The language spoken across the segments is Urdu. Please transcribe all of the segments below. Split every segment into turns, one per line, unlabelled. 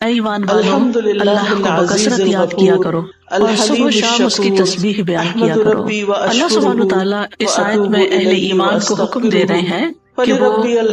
اے ایمان والو اللہ کو بکثرت یاد کیا کرو اور صبح و شام اس کی تسبیح بیان کیا کرو۔ اللہ سبحانہ وتعالیٰ اس آیت میں اہل ایمان کو حکم دے رہے ہیں کہ وہ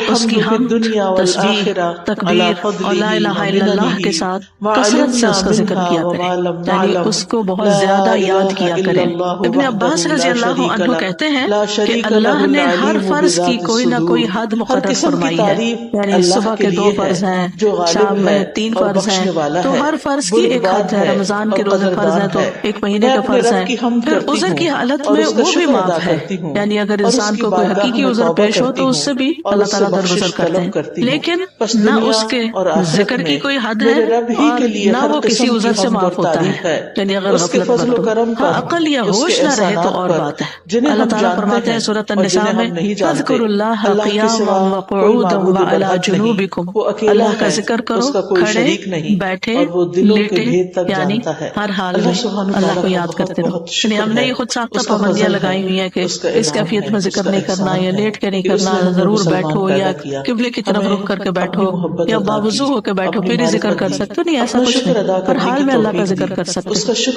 اس کی حمد، تسبیح، تکبیر اور لا الہ الا اللہ کے ساتھ کثرت سے اس کا ذکر کیا کریں، یعنی اس کو بہت زیادہ یاد کیا کریں۔ ابن عباس رضی اللہ عنہ کہتے ہیں کہ اللہ نے ہر فرض کی کوئی نہ کوئی حد مقرر فرمائی ہے، یعنی صبح کے 2 فرض ہیں، شام میں 3 فرض ہیں، تو ہر فرض کی ایک حد ہے۔ رمضان کے روزے فرض ہیں تو 1 مہینے کا فرض ہے۔ پھر عذر کی حالت میں وہ بھی معاف ہے، یعنی اگر انسان کو کوئی حقیقی عذر پیش ہو تو اس سے بھی اللہ تعالیٰ درگزر کرتے ہیں، لیکن نہ اس کے ذکر کی کوئی حد ہے اور نہ وہ کسی عذر سے معاف ہوتا ہے، یعنی اگر غفلت برتو، ہاں عقل یا ہوش نہ رہے تو اور بات ہے۔ اللہ تعالیٰ فرماتے ہیں سورۃ النساء میں فاذکروا اللہ قیاما وقعودا وعلی جنوبکم، اللہ کا ذکر کرو کھڑے، بیٹھے، لیٹے، یعنی ہر حال میں اللہ کو یاد کرتے رہو۔ یعنی ہم نے یہ خود ساختہ پابندیاں لگائی ہوئی ہیں کہ اس کیفیت میں ذکر نہیں کرنا، یا لیٹ کے نہیں کرنا، ضرور بیٹھو یا قبلے کی طرف رخ کر کے بیٹھو یا باوضو ہو کے بیٹھو پھر ہی ذکر کر سکتے، نہیں ایسا کچھ نہیں، ہر حال میں اللہ کا ذکر کر سکتے۔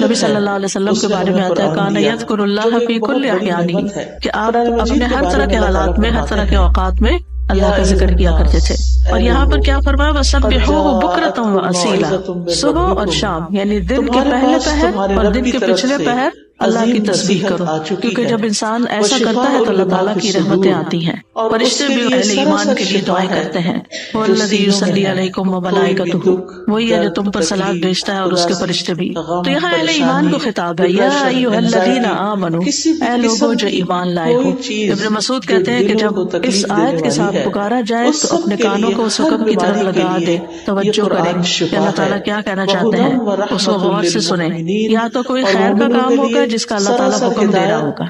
نبی صلی اللہ علیہ وسلم کے بارے میں آتا ہے کان یذکر اللہ فی کل احیانہ، کہ آپ اپنے ہر طرح کے حالات میں، ہر طرح کے اوقات میں اللہ کا ذکر کیا کرتے تھے۔ اور یہاں پر کیا فرمایا وَسَبِّحُوهُ بُكْرَةً وَأَصِيلًا، صبح اور شام یعنی دن کے پہلے پہر اور دن کے پچھلے پہر اللہ کی تسبیح کرو، کیونکہ جب انسان ایسا کرتا ہے تو اللہ تعالیٰ کی رحمتیں آتی ہیں۔ فرشتے بھی اہل ایمان کے لیے دعائیں کرتے ہیں، وَالَّذِي يُصَلِّي عَلَيْكُمْ وَمَلَائِكَتُهُ، وہی ہے جو تم پر صلاۃ بھیجتا ہے اور اس کے فرشتے بھی۔ تو یہاں اہل ایمان کو خطاب ہے، یا ایھا الذین آمنوا، اے لوگوں جو ایمان لائے ہو۔ ابن مسعود کہتے ہیں کہ جب اس آیت کے ساتھ پکارا جائے تو اپنے کانوں کو اس حکم کی طرف لگا دے، توجہ کریں کہ اللہ تعالیٰ کیا کہنا چاہتے ہیں، اس کو غور سے سنیں۔ یا تو کوئی خیر کا کام ہوگا جس کا اللہ تعالیٰ حکم دے رہا ہوگا،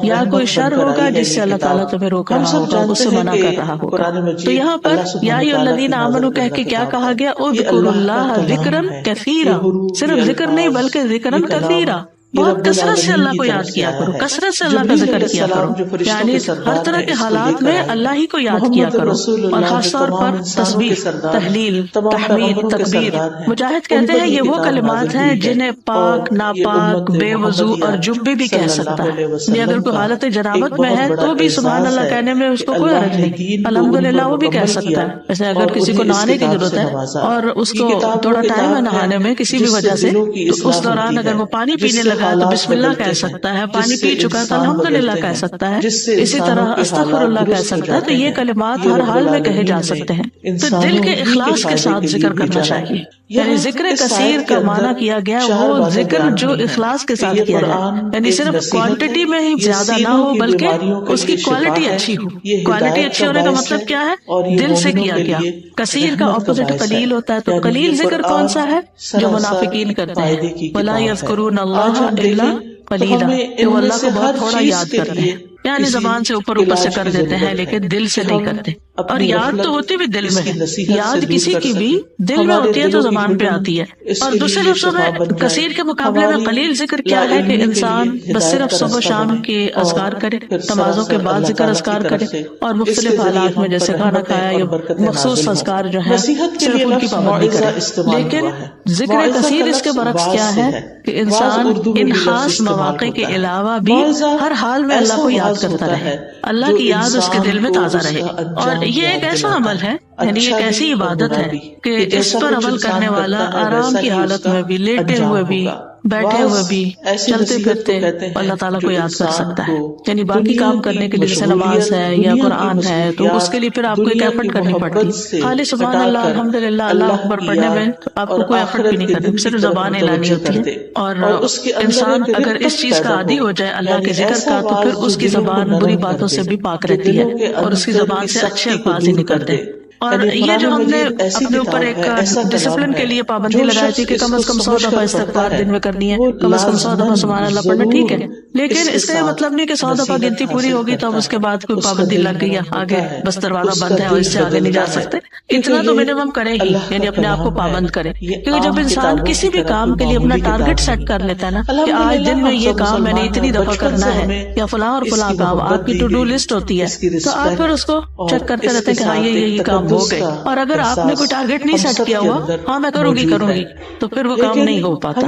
یا کوئی شر ہوگا جس سے اللہ تعالیٰ تمہیں روک رہا ہوگا، اس سے منع کر رہا ہوگا۔ تو یہاں پر یا ایھا الذین آمنوا کہہ کے کیا کہا گیا، اذکروا اللہ ذکرا کثیرا، صرف ذکر نہیں بلکہ ذکرا کثیرا، بہت کثرت سے اللہ کو یاد کیا کرو، کثرت سے اللہ کا ذکر کیا کرو، یعنی ہر طرح کے حالات میں اللہ ہی کو یاد کیا کرو، اور خاص طور پر تسبیح، تحلیل، تحمید، تکبیر۔ مجاہد کہتے ہیں یہ وہ کلمات ہیں جنہیں پاک، ناپاک، بے وضو اور جنبی بھی کہہ سکتا ہے، یعنی اگر کوئی حالت جنابت میں ہے تو بھی سبحان اللہ کہنے میں اس کو کوئی حرج نہیں، الحمدللہ وہ بھی کہہ سکتا ہے۔ جیسے اگر کسی کو نہانے کی ضرورت ہے اور اس کو تھوڑا ٹائم ہے نہانے میں کسی بھی وجہ سے، تو اس دوران اگر وہ پانی پینے لگا تو بسم اللہ کہہ سکتا ہے، پانی پی چکا ہے تو الحمدللہ کہہ سکتا ہے، اسی طرح استغفر اللہ کہہ سکتا ہے۔ تو یہ کلمات ہر حال میں کہے جا سکتے ہیں۔ تو دل کے اخلاص کے ساتھ ذکر کرنا چاہیے، یعنی ذکر کثیر کا معنی کیا گیا وہ ذکر جو اخلاص کے ساتھ کیا جائے، یعنی صرف کوانٹٹی میں ہی زیادہ نہ ہو بلکہ اس کی کوالٹی اچھی ہو۔ کوالٹی اچھی ہونے کا مطلب کیا ہے، دل سے کیا گیا۔ کثیر کا اپوزٹ قلیل ہوتا ہے، تو قلیل ذکر کون سا ہے، جو منافقین کرتے ہیں، وَلَا يَذْكُرُونَ اللَّهَ إِلَّا قَلِيلًا، کہ وہ اللہ کو بہت تھوڑا یاد کرتے ہیں، یعنی زبان سے اوپر اوپر سے کر دیتے ہیں لیکن دل سے نہیں کرتے۔ اور یاد تو ہوتی بھی دل میں ہے، یاد کسی کی بھی دل میں ہوتی ہے تو زبان پہ آتی ہے۔ اور دوسرے لفظوں میں کثیر کے مقابلے میں قلیل ذکر کیا ہے کہ انسان بس صرف صبح شام کے اذکار کرے، نمازوں کے بعد ذکر اذکار کرے، اور مختلف حالات میں جیسے کھانا کھایا یا مخصوص اذکار جو ہے صرف ان کی پابندی کرے۔ لیکن ذکر کثیر اس کے برعکس کیا ہے کہ انسان ان خاص مواقع کے علاوہ بھی ہر حال میں اللہ کو یاد کرتا رہے، اللہ کی یاد اس کے دل میں تازہ رہے۔ اور یہ ایک ایسا عمل ہے، یعنی ایک ایسی عبادت ہے کہ اس پر عمل کرنے والا آرام کی حالت میں بھی، لیٹے ہوئے بھی، بیٹھے ہوئے بھی، چلتے پھرتے اللہ تعالیٰ کو یاد کر سکتا ہے۔ یعنی باقی کام کرنے کے لیے جیسے نماز ہے یا قرآن ہے تو اس کے لیے پھر آپ کو ایک ایفرٹ کرنی پڑتی، خالی سبحان اللہ، الحمدللہ، اللہ اکبر پڑھنے میں آپ کو کوئی ایفرٹ بھی نہیں کرنی، صرف زبانیں لانی ہوتی ہے۔ اور انسان اگر اس چیز کا عادی ہو جائے اللہ کے ذکر کا تو پھر اس کی زبان بری باتوں سے بھی پاک رہتی ہے اور اس کی زبان سے اچھے الفاظ ہی نکلتے ہیں۔ اور یہ جو ہم نے اپنے اوپر ایک ڈسپلن کے لیے پابندی لگائی تھی کہ کم از کم 100 دفعہ استغفار دن میں کرنی ہے، کم از کم 100 دفعہ سبحان اللہ پڑھنا، ٹھیک ہے، لیکن اس کا یہ مطلب نہیں کہ 100 دفعہ گنتی پوری ہوگی تو اب اس کے بعد کوئی پابندی لگ گئی ہے، آگے بس دروازہ بند ہے اور اس سے آگے نہیں جا سکتے۔ اتنا تو منیمم کرے ہی، یعنی اپنے آپ کو پابند کرے، کیونکہ جب انسان کسی بھی کام کے لیے اپنا ٹارگٹ سیٹ کر لیتا ہے نا کہ آج دن میں یہ کام میں نے اتنی دفعہ کرنا ہے یا فلاں اور فلاں کام، آپ کی ٹو ڈو لسٹ ہوتی ہے، تو آپ پھر اس کو چیک کرتے رہتے ہیں کہ ہاں یہ کام ہو گئے، اور اگر آپ نے کوئی ٹارگیٹ نہیں سیٹ کیا ہوا، ہاں میں کروں گی تو پھر وہ کام نہیں ہو پاتا۔ تو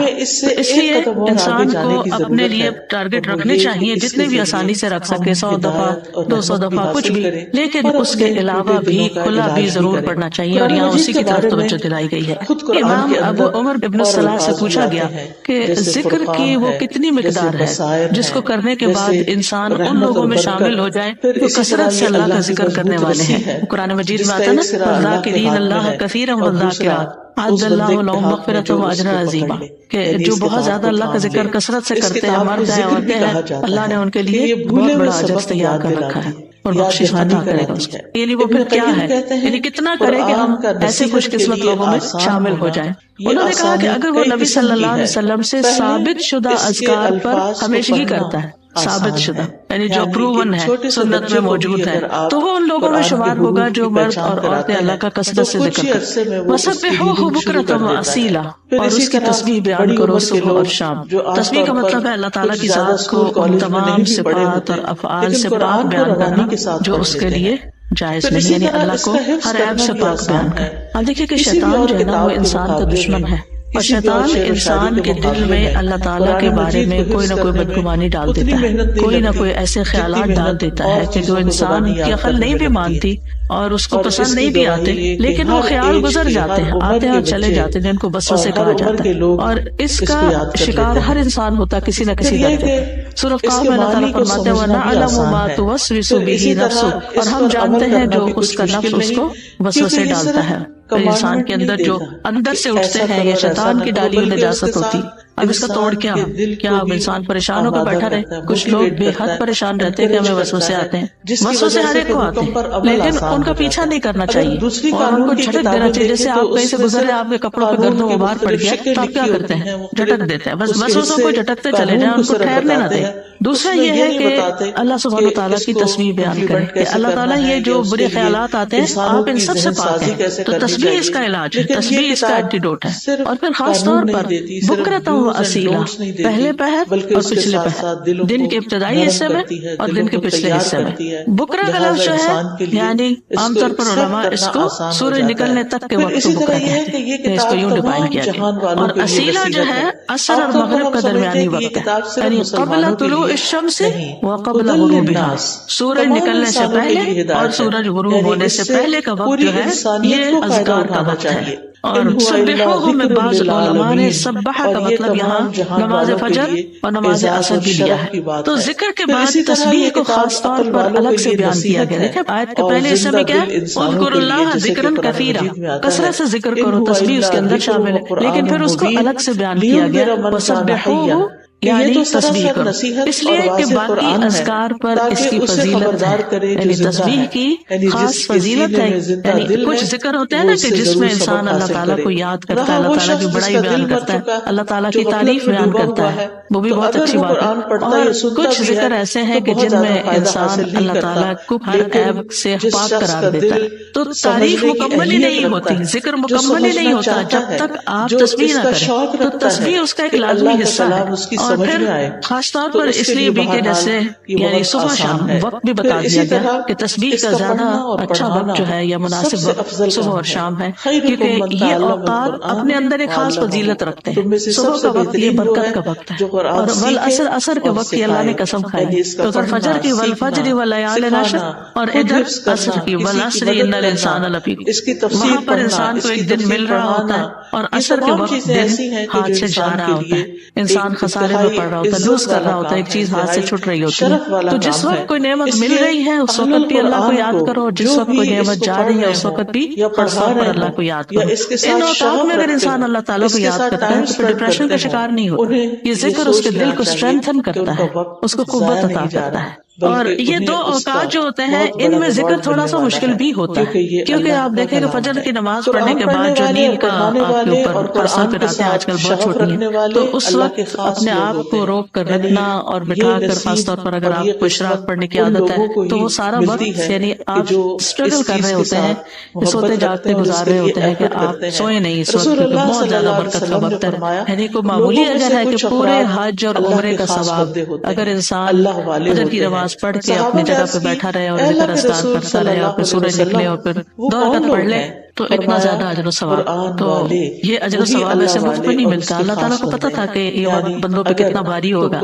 اس لیے انسان کو اپنے لیے ٹارگیٹ رکھنے چاہیے، جتنے بھی آسانی سے رکھ سکے، 100 دفعہ 200 دفعہ کچھ بھی، لیکن اس کے علاوہ بھی کھلا بھی ضرور پڑھنا چاہیے، اور یہاں اسی کی طرف توجہ دلائی گئی ہے۔ امام ابو عمر ابن الصلاح سے پوچھا گیا کہ ذکر کی وہ کتنی مقدار ہے جس کو کرنے کے بعد انسان ان لوگوں میں شامل ہو جائے جو کثرت سے اللہ کا ذکر کرنے والے ہیں۔ قرآن مجید میں آتا نا والذاکرین اللہ کثیرا والذاکرات اعد اللہ لهم مغفرۃ واجرا عظیما، کہ جو بہت زیادہ اللہ کا ذکر کثرت سے کرتے ہیں، مرد ہیں عورتیں ہیں، اللہ نے ان کے لیے بہت بڑا اجر تیار کر رکھا ہے اور بخشش عطا کرے گا اس کو۔ یعنی وہ پھر کیا ہے، یعنی کتنا کرے کہ ہم ایسے خوش قسمت لوگوں میں شامل ہو جائیں۔ انہوں نے کہا کہ اگر وہ نبی صلی اللہ علیہ وسلم سے ثابت شدہ اذکار پر ہمیشگی کرتا ہے، ثابت شدہ یعنی جو پروون ہے، سنت میں موجود ہے، تو وہ ان لوگوں میں شمار ہوگا جو مرد اور عورتیں اللہ کا کثرت سے ذکر کرتے ہیں۔ وَسَبِّحُوهُ بُكْرَةً وَأَصِيلًا، اور اس کی تسبیح بیان کرو صبح اور شام۔ تسبیح کا مطلب ہے اللہ تعالیٰ کی ذات کو ان تمام صفات اور افعال سے پاک بیان کرنا جو اس کے لیے جائز نہیں، یعنی اللہ کو ہر عیب سے پاک بیان کر۔ اب دیکھیں کہ شیطان جو ہے نا وہ انسان کا دشمن ہے، اور شیطان انسان کے دل میں اللہ تعالیٰ کے بارے میں کوئی نہ کوئی بدگمانی ڈال دیتا ہے، کوئی نہ کوئی ایسے خیالات ڈال دیتا ہے کہ جو انسان کی عقل نہیں بھی مانتی اور اس کو پسند نہیں بھی آتے، لیکن وہ خیال گزر جاتے ہیں، آتے ہیں اور چلے جاتے ہیں، جن کو وسوسے کہا جاتا ہے، اور اس کا شکار ہر انسان ہوتا ہے کسی نہ کسی درجے۔ سورۃ قاف میں اللہ تعالیٰ فرماتے ہیں وَنَعْلَمُ مَا تُوَسْوِسُ بِهِ نَفْسُهُ، اور ہم جانتے ہیں جو اس کا نفس اس کو وسوسے ڈالتا ہے۔ پھر انسان کے اندر جو اندر سے اٹھتے ہیں یہ شیطان کی ڈالی ہوئی نجاست ہوتی۔ اب اس کا توڑ کیا اب انسان پریشان ہو کر بیٹھا رہے؟ کچھ لوگ بے حد پریشان رہتے ہیں کہ ہمیں وسوسے آتے ہیں، وسوسے ہر ایک کو آتے ہیں، لیکن ان کا پیچھا نہیں کرنا چاہیے اور ان کو جھٹک دینا چاہیے۔ جیسے آپ کہیں سے گزرے، آپ کے کپڑوں پہ گردوں غبار پڑ گیا تو آپ کیا کرتے ہیں؟ جھٹک دیتے ہیں، بس وسوسوں کو جھٹکتے چلے جائیں، ان کو ٹھہرنے نہ دیں۔ دوسرا یہ ہے کہ اللہ سبحانہ تعالیٰ کی تسبیح بیان کریں کہ اللہ تعالیٰ یہ جو برے خیالات آتے ہیں آپ ان سب سے پاک ہیں، تو تسبیح اس کا علاج ہے، تسبیح اس کا اینٹیڈوٹ ہے۔ اور پھر خاص طور پر بکرۃ و اصیلا، پہلے پہر اور پچھلے پہر، دن کے ابتدائی حصے میں اور دن کے پچھلے حصے میں۔ بکرہ کا لفظ جو ہے یعنی عام طور پر علماء اس کو سورج نکلنے تک کے وقت کو بکرہ کہتے ہیں، کہ اس کو یوں ڈیفائن کیا گیا۔ اور اصیلا جو ہے عصر اور مغرب کا درمیانی وقت ہے، یعنی قبل طلوع الشمس وقبل غروبها، سورج نکلنے سے پہلے اور سورج غروب ہونے سے پہلے کا وقت جو ہے یہ اذکار کا وقت ہے۔ اور سبحوہ میں بعض علماء نے سبح کا مطلب یہاں نماز فجر اور نماز عصر بھی لیا ہے۔ تو ذکر کے بعد تسبیح کو خاص طور پر الگ سے بیان کیا گیا۔ دیکھیں آیت کے پہلے حصے میں کیا ہے، اذکروا اللہ ذکرا کثیرا، کثرت سے ذکر کرو، تسبیح اس کے اندر شامل ہے، لیکن پھر اس کو الگ سے بیان کیا گیا وسبحوہ یعنی تسبیح کرو، اس لیے کہ باقی اذکار پر اس کی فضیلت ہے، یعنی تسبیح کی خاص فضیلت ہے۔ یعنی کچھ ذکر ہوتے ہیں نا کہ جس میں انسان اللہ تعالیٰ کو یاد کرتا ہے، اللہ تعالیٰ کی بڑائی بیان کرتا ہے، اللہ تعالیٰ کی تعریف بیان کرتا ہے، وہ بھی بہت اچھی بات ہے۔ اور کچھ ذکر ایسے ہیں کہ جن میں انسان اللہ تعالیٰ کو ہر عیب سے پاک قرار دیتا ہے، تو تعریف مکمل ہی نہیں ہوتی، ذکر مکمل ہی نہیں ہوتا جب تک آپ تسبیح نہ کریں۔ تو تسبیح اس کا ایک لازمی حصہ ہے۔ اور پھر خاص طور پر اس لیے بھی کہ جیسے یعنی صبح شام وقت بھی بتا دیا گیا کہ تسبیح کا زیادہ اچھا وقت جو ہے یا مناسب وقت صبح اور شام ہے، کیونکہ یہ اوقات اپنے اندر ایک خاص فضیلت رکھتے ہیں۔ صبح کا وقت یہ برکت کا وقت ہے، اور والعصر عصر کے وقت یہ اللہ نے قسم کھائی، تو فجر کی والفجر ولیال عشر، اور ادھر عصر کی والعصر ان الانسان لفی، وہاں پر انسان کو ایک دن مل رہا ہوتا ہے اور عصر کے وقت دن ہاتھ سے جا رہا ہوتا ہے، انسان خسارے میں پڑ رہا ہوتا ہے، لوز کر رہا ہوتا ہے، ایک چیز ہاتھ سے چھٹ رہی ہوتی ہے۔ تو جس وقت کوئی نعمت مل رہی ہے اس وقت بھی اللہ کو یاد کرو، جس وقت کوئی نعمت جا رہی ہے اس وقت بھی خاص طور پر اللہ کو یاد کرو۔ ان اوقات میں اگر انسان اللہ تعالیٰ کو یاد کرتا ہے تو پھر ڈپریشن کا شکار نہیں ہوتا، یہ ذکر اس کے دل کو اسٹرینتھن کرتا ہے، اس کو قوت عطا کرتا ہے۔ اور یہ دو اوقات جو ہوتے ہیں ان میں ذکر تھوڑا سا مشکل بھی ہوتا ہے، کیونکہ آپ دیکھیں کہ فجر کی نماز پڑھنے کے بعد جو نیند کا آپ کے اوپر اثر پڑاتے ہیں آج کل بہت چھوٹی ہیں، تو اس وقت اپنے آپ کو روک کر رکھنا اور بٹھا کر، خاص طور پر اگر آپ کو اشراق پڑھنے کی عادت ہے تو وہ سارا وقت یعنی آپ اسٹرگل کر رہے ہوتے ہیں، سوتے جاگتے گزار رہے ہوتے ہیں کہ آپ سوئے نہیں اس وقت، کیونکہ بہت زیادہ برکت کا وقت ہے، یعنی کوئی معمولی اجر ہے کہ پورے حج اور عمرے کا ثواب اگر انسان فجر کی نماز نماز پڑھ کے اپنی جگہ پہ بیٹھا رہے اور ذکر اذکار کرتا رہے اور پھر سورج نکلے اور پھر 2 رکعت پڑھ لے تو اتنا زیادہ اجر و ثواب. تو یہ اجر و ثواب ایسے مفت میں نہیں ملتا. اللہ تعالیٰ کو پتا تھا کہ یہ وقت بندوں پہ کتنا بھاری ہوگا.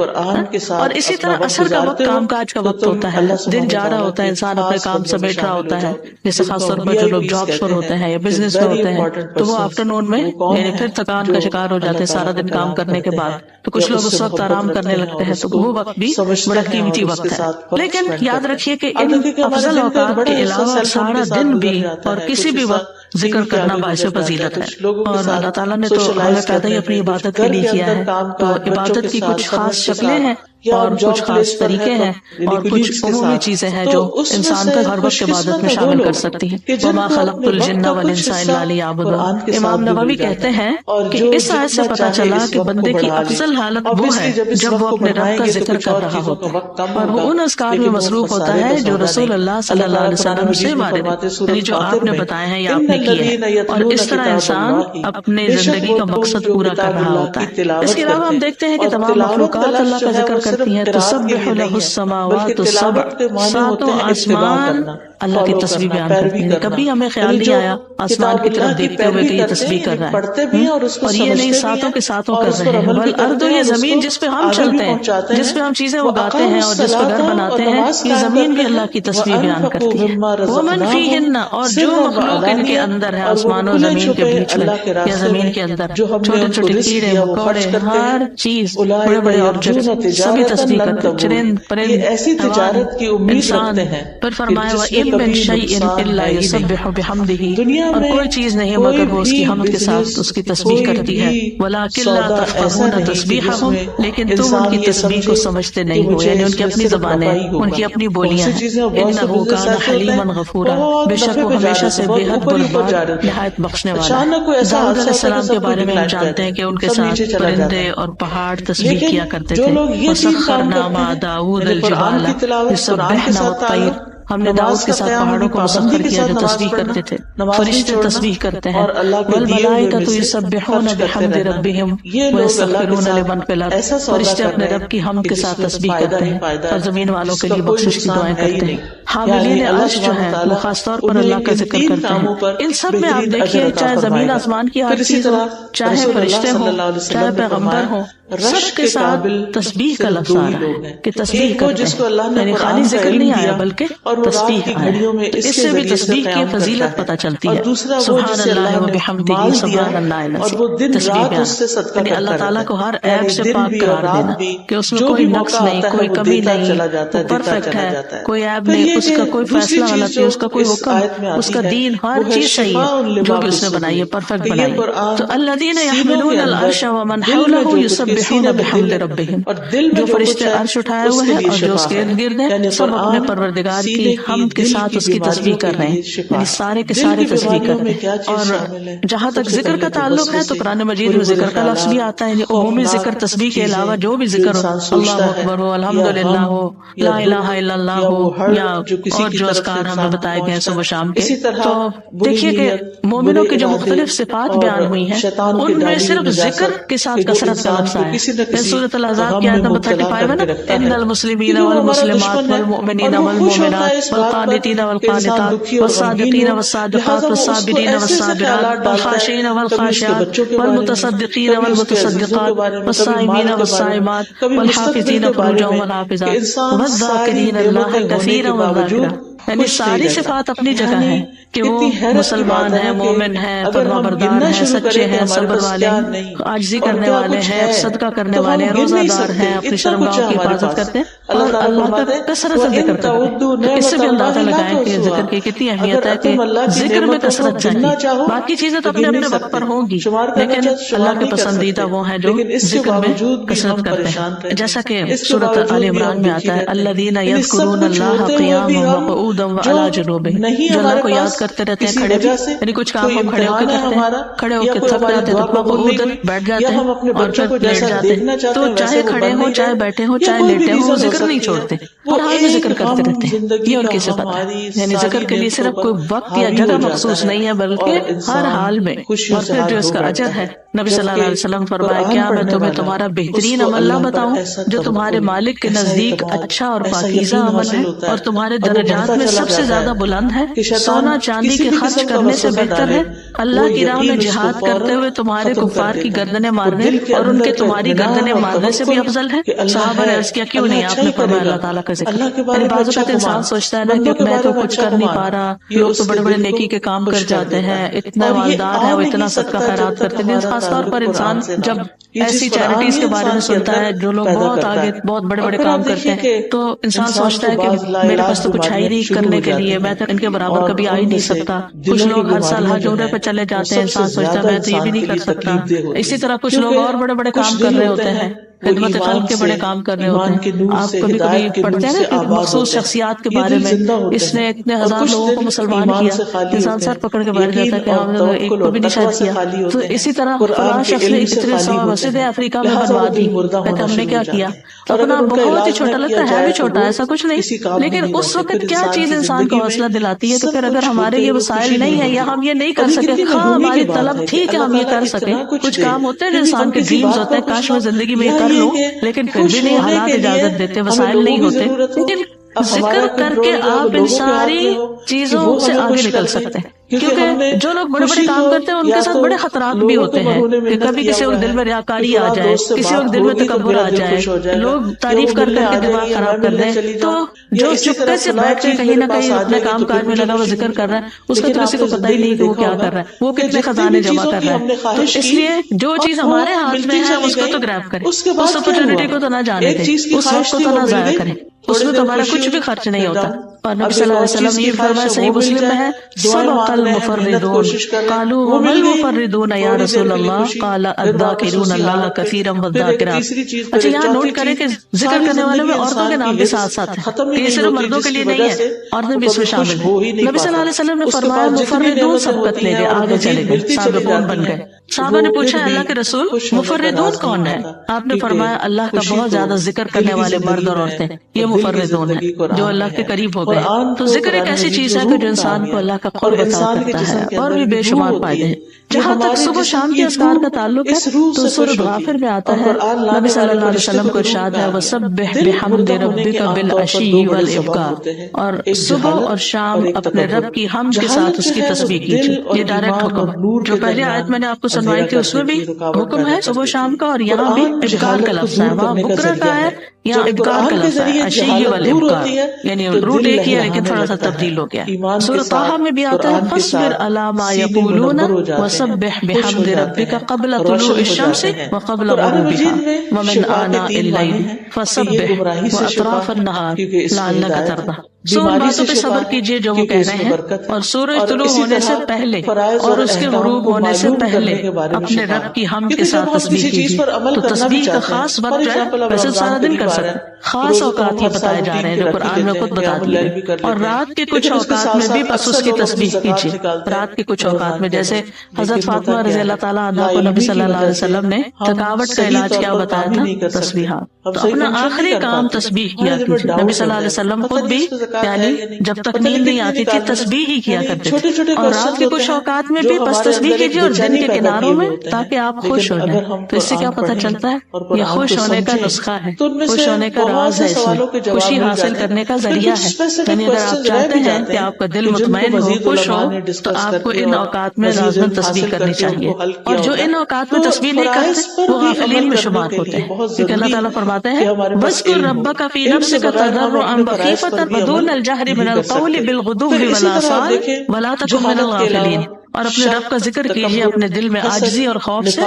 اور اسی طرح عصر کا وقت کام کاج کا وقت ہوتا ہے. دن جا رہا ہوتا ہے, انسان اپنے کام سمیٹ رہا ہوتا ہے, جیسے خاص طور پر جو لوگ جابس پر ہوتے ہیں یا بزنس میں ہوتے ہیں تو وہ آفٹر نون میں یعنی پھر تھکان کا شکار ہو جاتے ہیں سارا دن کام کرنے کے بعد. تو کچھ لوگ اس وقت آرام کرنے لگتے ہیں, تو وہ وقت بھی بڑا قیمتی وقت ہے. لیکن یاد رکھیے کہ ان افضل اوقات کے علاوہ سارا دن بھی اور کسی بھی وقت ذکر کرنا باعث فضیلت ہے. اور اللہ تعالیٰ نے تو ہمیں پیدا ہی اپنی عبادت کے لیے کیا ہے. تو عبادت کی کچھ خاص شکلیں ہیں اور کچھ خاص طریقے ہیں اور کچھ عمومی چیزیں ہیں جو انسان کو ہر وقت عبادت میں شامل کر سکتی ہیں. وما خلقت الجن والانس الا لیعبدون. امام نووی کہتے ہیں کہ اس آیت سے پتہ چلا کہ بندے کی افضل حالت وہ ہے جب وہ اپنے رب کا ذکر کر رہا ہوتا ہے اور وہ ان اذکار میں مصروف ہوتا ہے جو رسول اللہ صلی اللہ علیہ وسلم سے وارد ہیں, یعنی جو آپ نے بتائے ہیں یا آپ نے کیے ہیں. اور اس طرح انسان اپنے زندگی کا مقصد پورا کر رہا ہوتا ہے. اس کے علاوہ ہم دیکھتے ہیں کہ تمام مخلوقات اللہ کا ذکر کرتی ہیں. تسبح لہ السماوات السبع, ساتوں آسمان اللہ کی تسبیح بیان کرتی ہیں. کبھی ہمیں خیال نہیں آیا آسمان کی طرف دیکھتے ہوئے کہ یہ تسبیح کر رہا ہے, اور یہ نہیں ساتوں کے ساتوں کر رہے ہیں. بل ارض, یہ زمین جس پہ ہم چلتے ہیں, جس پہ ہم چیزیں اگاتے ہیں اور جس پہ گھر بناتے ہیں, یہ زمین بھی اللہ کی تسبیح بیان کرتی ہے. ومن فیہن, اور جو مخلوق ان کے اندر ہے, آسمان و زمین کے بیچ میں یا زمین کے اندر, چھوٹے چھوٹے کیڑے مکوڑے, ہر چیز, بڑے بڑے آبجیکٹ سبھی تسبیح کرتے ہیں. چرند پرند حیوان انسان. پھر فرمایا وَإِن مِّن شَيْءٍ إِلَّا يُسَبِّحُ بِحَمْدِهِ, اور کوئی چیز نہیں مگر وہ اس کی حمد کے ساتھ اس کی تسبیح کرتی ہے. وَلَٰكِن لَّا تَفْقَهُونَ تَسْبِيحَهُم, لیکن تم ان کی تسبیح کو سمجھتے نہیں ہو, یعنی ان کی اپنی زبانیں, ان کی اپنی بولیاں ہیں. إِنَّهُ كَانَ حَلِيمًا غَفُورًا, بے شک وہ ہمیشہ سے بے حد بردبار نہایت بخشنے والا ہے. داؤد علیہ السلام کے بارے میں ہم جانتے ہیں کہ ان کے ساتھ پرندے اور پہاڑ تسبیح کیا کرتے تھے. وَسَخَّرْنَا مَعَ دَاوُودَ الْجِبَالَ يُسَبِّحْنَ وَالطَّيْرَ, ہم نے داؤد کے ساتھ پہاڑوں کو مسخر کیا جو تسبیح کرتے تھے. فرشتے تسبیح کرتے ہیں. والملائکۃ یسبحون بحمد ربہم ویستغفرون لمن فی الارض, فرشتے اپنے رب کی حمد کے ساتھ تسبیح کرتے ہیں اور زمین والوں کے لیے بخشش کی دعائیں کرتے ہیں. حاملین عرش جو ہیں وہ خاص طور پر اللہ کا ذکر کرتے ہیں. ان سب میں آپ دیکھیے, چاہے زمین آسمان کی ہر چیز ہو, چاہے فرشتے ہوں, چاہے پیغمبر ہوں, سب کے ساتھ تسبیح کا لفظ آ رہا ہے کہ تسبیح کرتے ہیں. یعنی خالی ذکر نہیں آیا بلکہ تسبیح آیا. اس سے بھی تسبیح کی فضیلت پتہ چلتی ہے. سبحان اللہ و بحمدہ سبحان اللہ العظیم, تسبیح بیان, یعنی اللہ تعالیٰ کو ہر عیب سے پاک قرار دینا کہ اس میں کوئی نقص نہیں, کوئی کمی نہیں, وہ پرفیکٹ ہے, کوئی عیب نہیں, اس کا کوئی فیصلہ غلط نہیں, اس کا کوئی حکم, اس کا دین, ہر چیز صحیح ہے جو بھی اس نے بنائی ہے, پرفیکٹ بنائی ہے. تو الذین یحملون العرش ومن حولہ یسبحون بحمد ربہم, جو فرشتے عرش اٹھائے ہوئے ہیں اور جو اس کے ارد گرد ہیں, سب اپنے پروردگار کی حمد کے ساتھ اس کی تسبیح کر رہے ہیں, یعنی سارے کے سارے تسبیح کر رہے ہیں. اور جہاں تک ذکر کا تعلق ہے تو قرآن مجید میں ذکر کا لفظ بھی آتا ہے, یعنی عمومی ذکر تسبیح کے علاوہ جو بھی ذکر ہو, اللہ اکبر ہو, الحمدللہ ہو, لا الہ الا اللہ ہو, یا اور جو اذکار ہمیں بتائے گئے صبح شام کے. تو دیکھیے کہ مومنوں کی جو مختلف صفات بیان ہوئی ہیں ان میں صرف ذکر کے ساتھ کثرت کا لفظ آیا. سورۃ الاحزاب کی آیت نمبر 35 ہے نا, ان المسلمین والمسلمات والمؤمنین والمؤمنات والقانتین والقانتات والصادقین والصادقات والصابرین والصابرات والخاشعین والخاشعات والمتصدقین والمتصدقات والصائمین والصائمات والحافظین فروجهم والحافظات والذاکرین اللہ کثیرا والذاکرات. یعنی ساری صفات اپنی جگہ ہیں کہ وہ مسلمان ہیں, مومن ہیں, فرما بردار ہیں, سچے ہیں, صبر والے ہیں, عاجزی کرنے والے ہیں, صدقہ کرنے والے ہیں, روزہ دار ہیں, اپنی شرمگاہوں کی حفاظت کرتے ہیں اور اللہ کا کثرت سے ذکر کرتے ہیں. اس سے بھی اندازہ لگائیں کہ ذکر کی کتنی اہمیت ہے کہ ذکر میں کثرت چاہیے. باقی چیزیں تو اپنے اپنے وقت پر ہوں گی, لیکن اللہ کے پسندیدہ وہ ہیں جو ذکر میں کثرت کرتے ہیں. جیسا کہ سورۃ آل عمران میں آتا ہے, الذین یذکرون اللہ قیاما وقعودا وعلی جنوبہم, جو اللہ کو یاد کرتے رہتے ہیں کھڑے بھی, یعنی کچھ کام ہم کھڑے ہو کے کرتے ہیں, کھڑے ہو کے تھک جاتے ہیں تو قعودا بیٹھ جاتے ہیں اور پھر لیٹ جاتے ہیں. تو چاہے کھڑے ہوں, چاہے بیٹھے ہوں, چاہے لیٹے ہوں, وہ ذکر نہیں چھوڑتے, ہر حال میں ذکر کرتے رہتے ہیں. یہ ان کی صفت ہے. یعنی ذکر کے لیے صرف کوئی وقت یا جگہ مخصوص نہیں ہے بلکہ ہر حال میں. اور پھر جو اس کا اجر ہے نبی صلی اللہ علیہ وسلم فرمایا کیا میں تمہیں تمہارا بہترین عمل نہ بتاؤں جو تمہارے مالک کے نزدیک اچھا اور پاکیزہ عمل ہے اور تمہارے درجات میں سب سے زیادہ بلند ہے؟ سونا چاندی کے خرچ کرنے سے بہتر ہے اللہ کی راہ میں جہاد کرتے ہوئے تمہارے کفار کی گردنیں مارنے اور ان کے تمہاری گردنیں مارنے سے بھی افضل ہے؟ صحابہ نے عرض کیا کیوں نہیں؟ آپ نے فرمایا اللہ تعالیٰ کا ذکر۔ یعنی بعض اوقات انسان سوچتا ہے نا کہ میں تو کچھ کر نہیں پا رہا، لوگ تو بڑے بڑے نیکی کے کام کر جاتے ہیں، اتنا مالدار ہے، وہ اتنا صدقہ خیرات کرتے ہیں۔ خاص طور پر انسان جب ایسی چیریٹیز کے بارے میں سنتا ہے جو لوگ بہت آگے بہت بڑے بڑے کام کرتے ہیں تو انسان سوچتا ہے کہ میرے پاس تو کچھ ہے ہی نہیں کرنے کے لیے، میں تو ان کے برابر کبھی آ ہی نہیں سکتا۔ کچھ لوگ ہر سال حج عمرے پہ چلے جاتے ہیں، انسان سوچتا ہے میں تو یہ بھی نہیں کر سکتا۔ اسی طرح کچھ لوگ اور بڑے بڑے کام کر رہے ہوتے ہیں، خدمت خلق کے بڑے کام کر رہے ہوتے ہیں۔ آپ کبھی کبھی پڑھتے ہیں نا کہ مخصوص شخصیات کے بارے میں، اس نے اتنے ہزار لوگوں کو مسلمان کیا، انسان سر پکڑ کے بیٹھ جاتا ہے کہ ہم نے ایک کو بھی نہیں شاید کیا۔ تو اسی طرح فلاں شخص نے اتنے 100 مسجدیں افریقہ میں بنوا دی، کہتے ہم نے کیا کیا؟ اپنا بہت ہی چھوٹا لگتا ہے بھی چھوٹا، ایسا کچھ نہیں، لیکن اس وقت کیا چیز انسان کو حوصلہ دلاتی ہے؟ تو پھر اگر ہمارے یہ وسائل نہیں ہے یا ہم یہ نہیں کر سکے، ہاں ہماری طلب ٹھیک ہے ہم یہ کر سکیں، کچھ کام ہوتے ہیں جو انسان کے ڈریمز ہوتے ہیں کاش میں زندگی میں یہ کر لوں، لیکن پھر بھی نہیں، حالات اجازت دیتے، وسائل نہیں ہوتے، لیکن ذکر کر کے آپ ان ساری چیزوں سے آگے نکل سکتے ہیں۔ کیونکہ جو لوگ بڑے بڑے کام کرتے ہیں ان کے ساتھ بڑے خطرات بھی ہوتے ہیں کہ کبھی کسی وقت دل میں ریاکاری آ جائے، کسی وقت دل میں تکبر آ جائے، لوگ تعریف کر کر کے دماغ خراب کر دیں۔ تو جو چپکے سے بیٹھ کے کہیں نہ کہیں اپنے کام کاج میں لگا وہ ذکر کر رہا ہے، اس کا تو کسی کو پتہ ہی نہیں کہ وہ کیا کر رہا ہے، وہ کتنے خزانے جمع کر رہا ہے۔ تو اس لیے جو چیز ہمارے ہاتھ میں ہے اس کو تو گریب کریں، اس اپرچونٹی کو تو نہ جانے دیں، اس وقت کو تو نہ ضائع کریں، اس میں تمہارا کچھ بھی خرچ نہیں ہوتا۔ اور نبی صلی اللہ علیہ وسلم نے یہ فرمایا، صحیح مسلم میں ہے، سبق المفردون قالوا وما المفردون یا رسول اللہ قال الذاکرون اللہ کثیرا والذاکرات۔ اچھا یہاں نوٹ کریں کہ ذکر کرنے والے میں عورتوں کے نام بھی ساتھ ساتھ ہیں، یہ صرف مردوں کے لیے نہیں ہے، عورتیں بھی اس میں شامل ہیں۔ نبی صلی اللہ علیہ وسلم نے فرمایا مفردون سبقت لے گئے، آگے چلے گئے، سابقون بن گئے۔ صحابہ نے پوچھا اللہ کے رسول مفردون کون ہے؟ آپ نے فرمایا اللہ کا بہت زیادہ ذکر کرنے والے مرد اور عورتیں، یہ مفردون ہیں جو اللہ کے قریب ہو گئے۔ تو ذکر ایک ایسی چیز ہے کہ جو انسان کو اللہ کا قرب عطا کرتا ہے اور بھی بے شمار فائدے ہیں۔ جہاں تک صبح و شام کے اذکار کا تعلق ہے تو سورۃ غافر میں آتا ہے، نبی صلی اللہ علیہ وسلم کو ارشاد ہے وَسَبِّحْ بِحَمْدِ رَبِّكَ بِالْعَشِيِّ وَالْإِبْكَارِ، اور صبح اور شام اپنے رب کی حمد کے ساتھ اس کی تسبیح کیجیے۔ یہ ڈائریکٹ حکم ہے۔ جو پہلے آیت میں نے آپ کو سنوائی تھی اس میں بھی حکم ہے صبح و شام کا، اور یہاں بھی ابکار کا لفظ ہے، وہاں بکرا کا ہے، یہاں ابکار کا لفظ ہے، عشی والابکار، یعنی روٹ ایک ہی ہے لیکن تھوڑا سا تبدیل ہو گیا۔ سورۃ طٰہٰ میں بھی آتا ہے فاصبر علی ما یقولون وسبح بحمد ربک قبل طلوع الشمس وقبل غروبها ومن آناء اللیل فسبح واطراف النہار لعلک ترضی۔ سو ان باتوں پہ صبر کیجیے جو وہ کہہ رہے ہیں، اور سورج طلوع ہونے سے پہلے اور اس کے غروب ہونے سے پہلے اپنے رب کی حمد کے ساتھ تسبیح کیجیے۔ تو تسبیح کا خاص وقت ہے، ویسے سارا دن کر سکتے، خاص اوقات یہ بتائے جا رہے ہیں جو قرآن میں خود بتا دیے، اور رات کے کچھ اوقات میں بھی بس اس کی تسبیح کیجیے۔ رات کے کچھ اوقات میں جیسے حضرت فاطمہ رضی اللہ تعالیٰ عنہا کو نبی صلی اللہ علیہ وسلم نے تھکاوٹ کا علاج کیا بتایا تھا؟ تسبیحات۔ تو اپنا آخری کام تسبیح کیا کیجیے۔ نبی صلی اللہ علیہ وسلم خود بھی یعنی جب تک نیند نہیں آتی تھی تسبیح ہی کیا کرتے تھے، اور رات کے کچھ اوقات میں بھی بس تسبیح کیجیے، اور دن کے کناروں میں، تاکہ آپ خوش ہو جائیں۔ تو اس سے کیا پتہ چلتا ہے؟ یہ خوش ہونے کا نسخہ ہے، خوش ہونے کا راز ہے، اس میں خوشی حاصل کرنے کا ذریعہ ہے۔ یعنی اگر آپ چاہتے ہیں کہ آپ کا دل مطمئن ہو، خوش ہو، تو آپ کو ان اوقات میں لازماً تسبیح کرنی چاہیے، اور جو ان اوقات میں تسبیح نہیں کرتے وہ غافلین میں شمار ہوتے ہیں، کیونکہ اللہ تعالیٰ فرماتے ہیں وَاذْكُرْ رَبَّكَ فِي نَفْسِكَ تَضَرُّعًا وَخِيفَةً وَدُونَ الْجَهْرِ مِنَ الْقَوْلِ بِالْغُدُوِّ وَالْآصَالِ وَلَا تَكُن مِنَ الْغَافِلِينَ، اور اپنے رب کا ذکر کیجیے اپنے دل میں عاجزی اور خوف سے،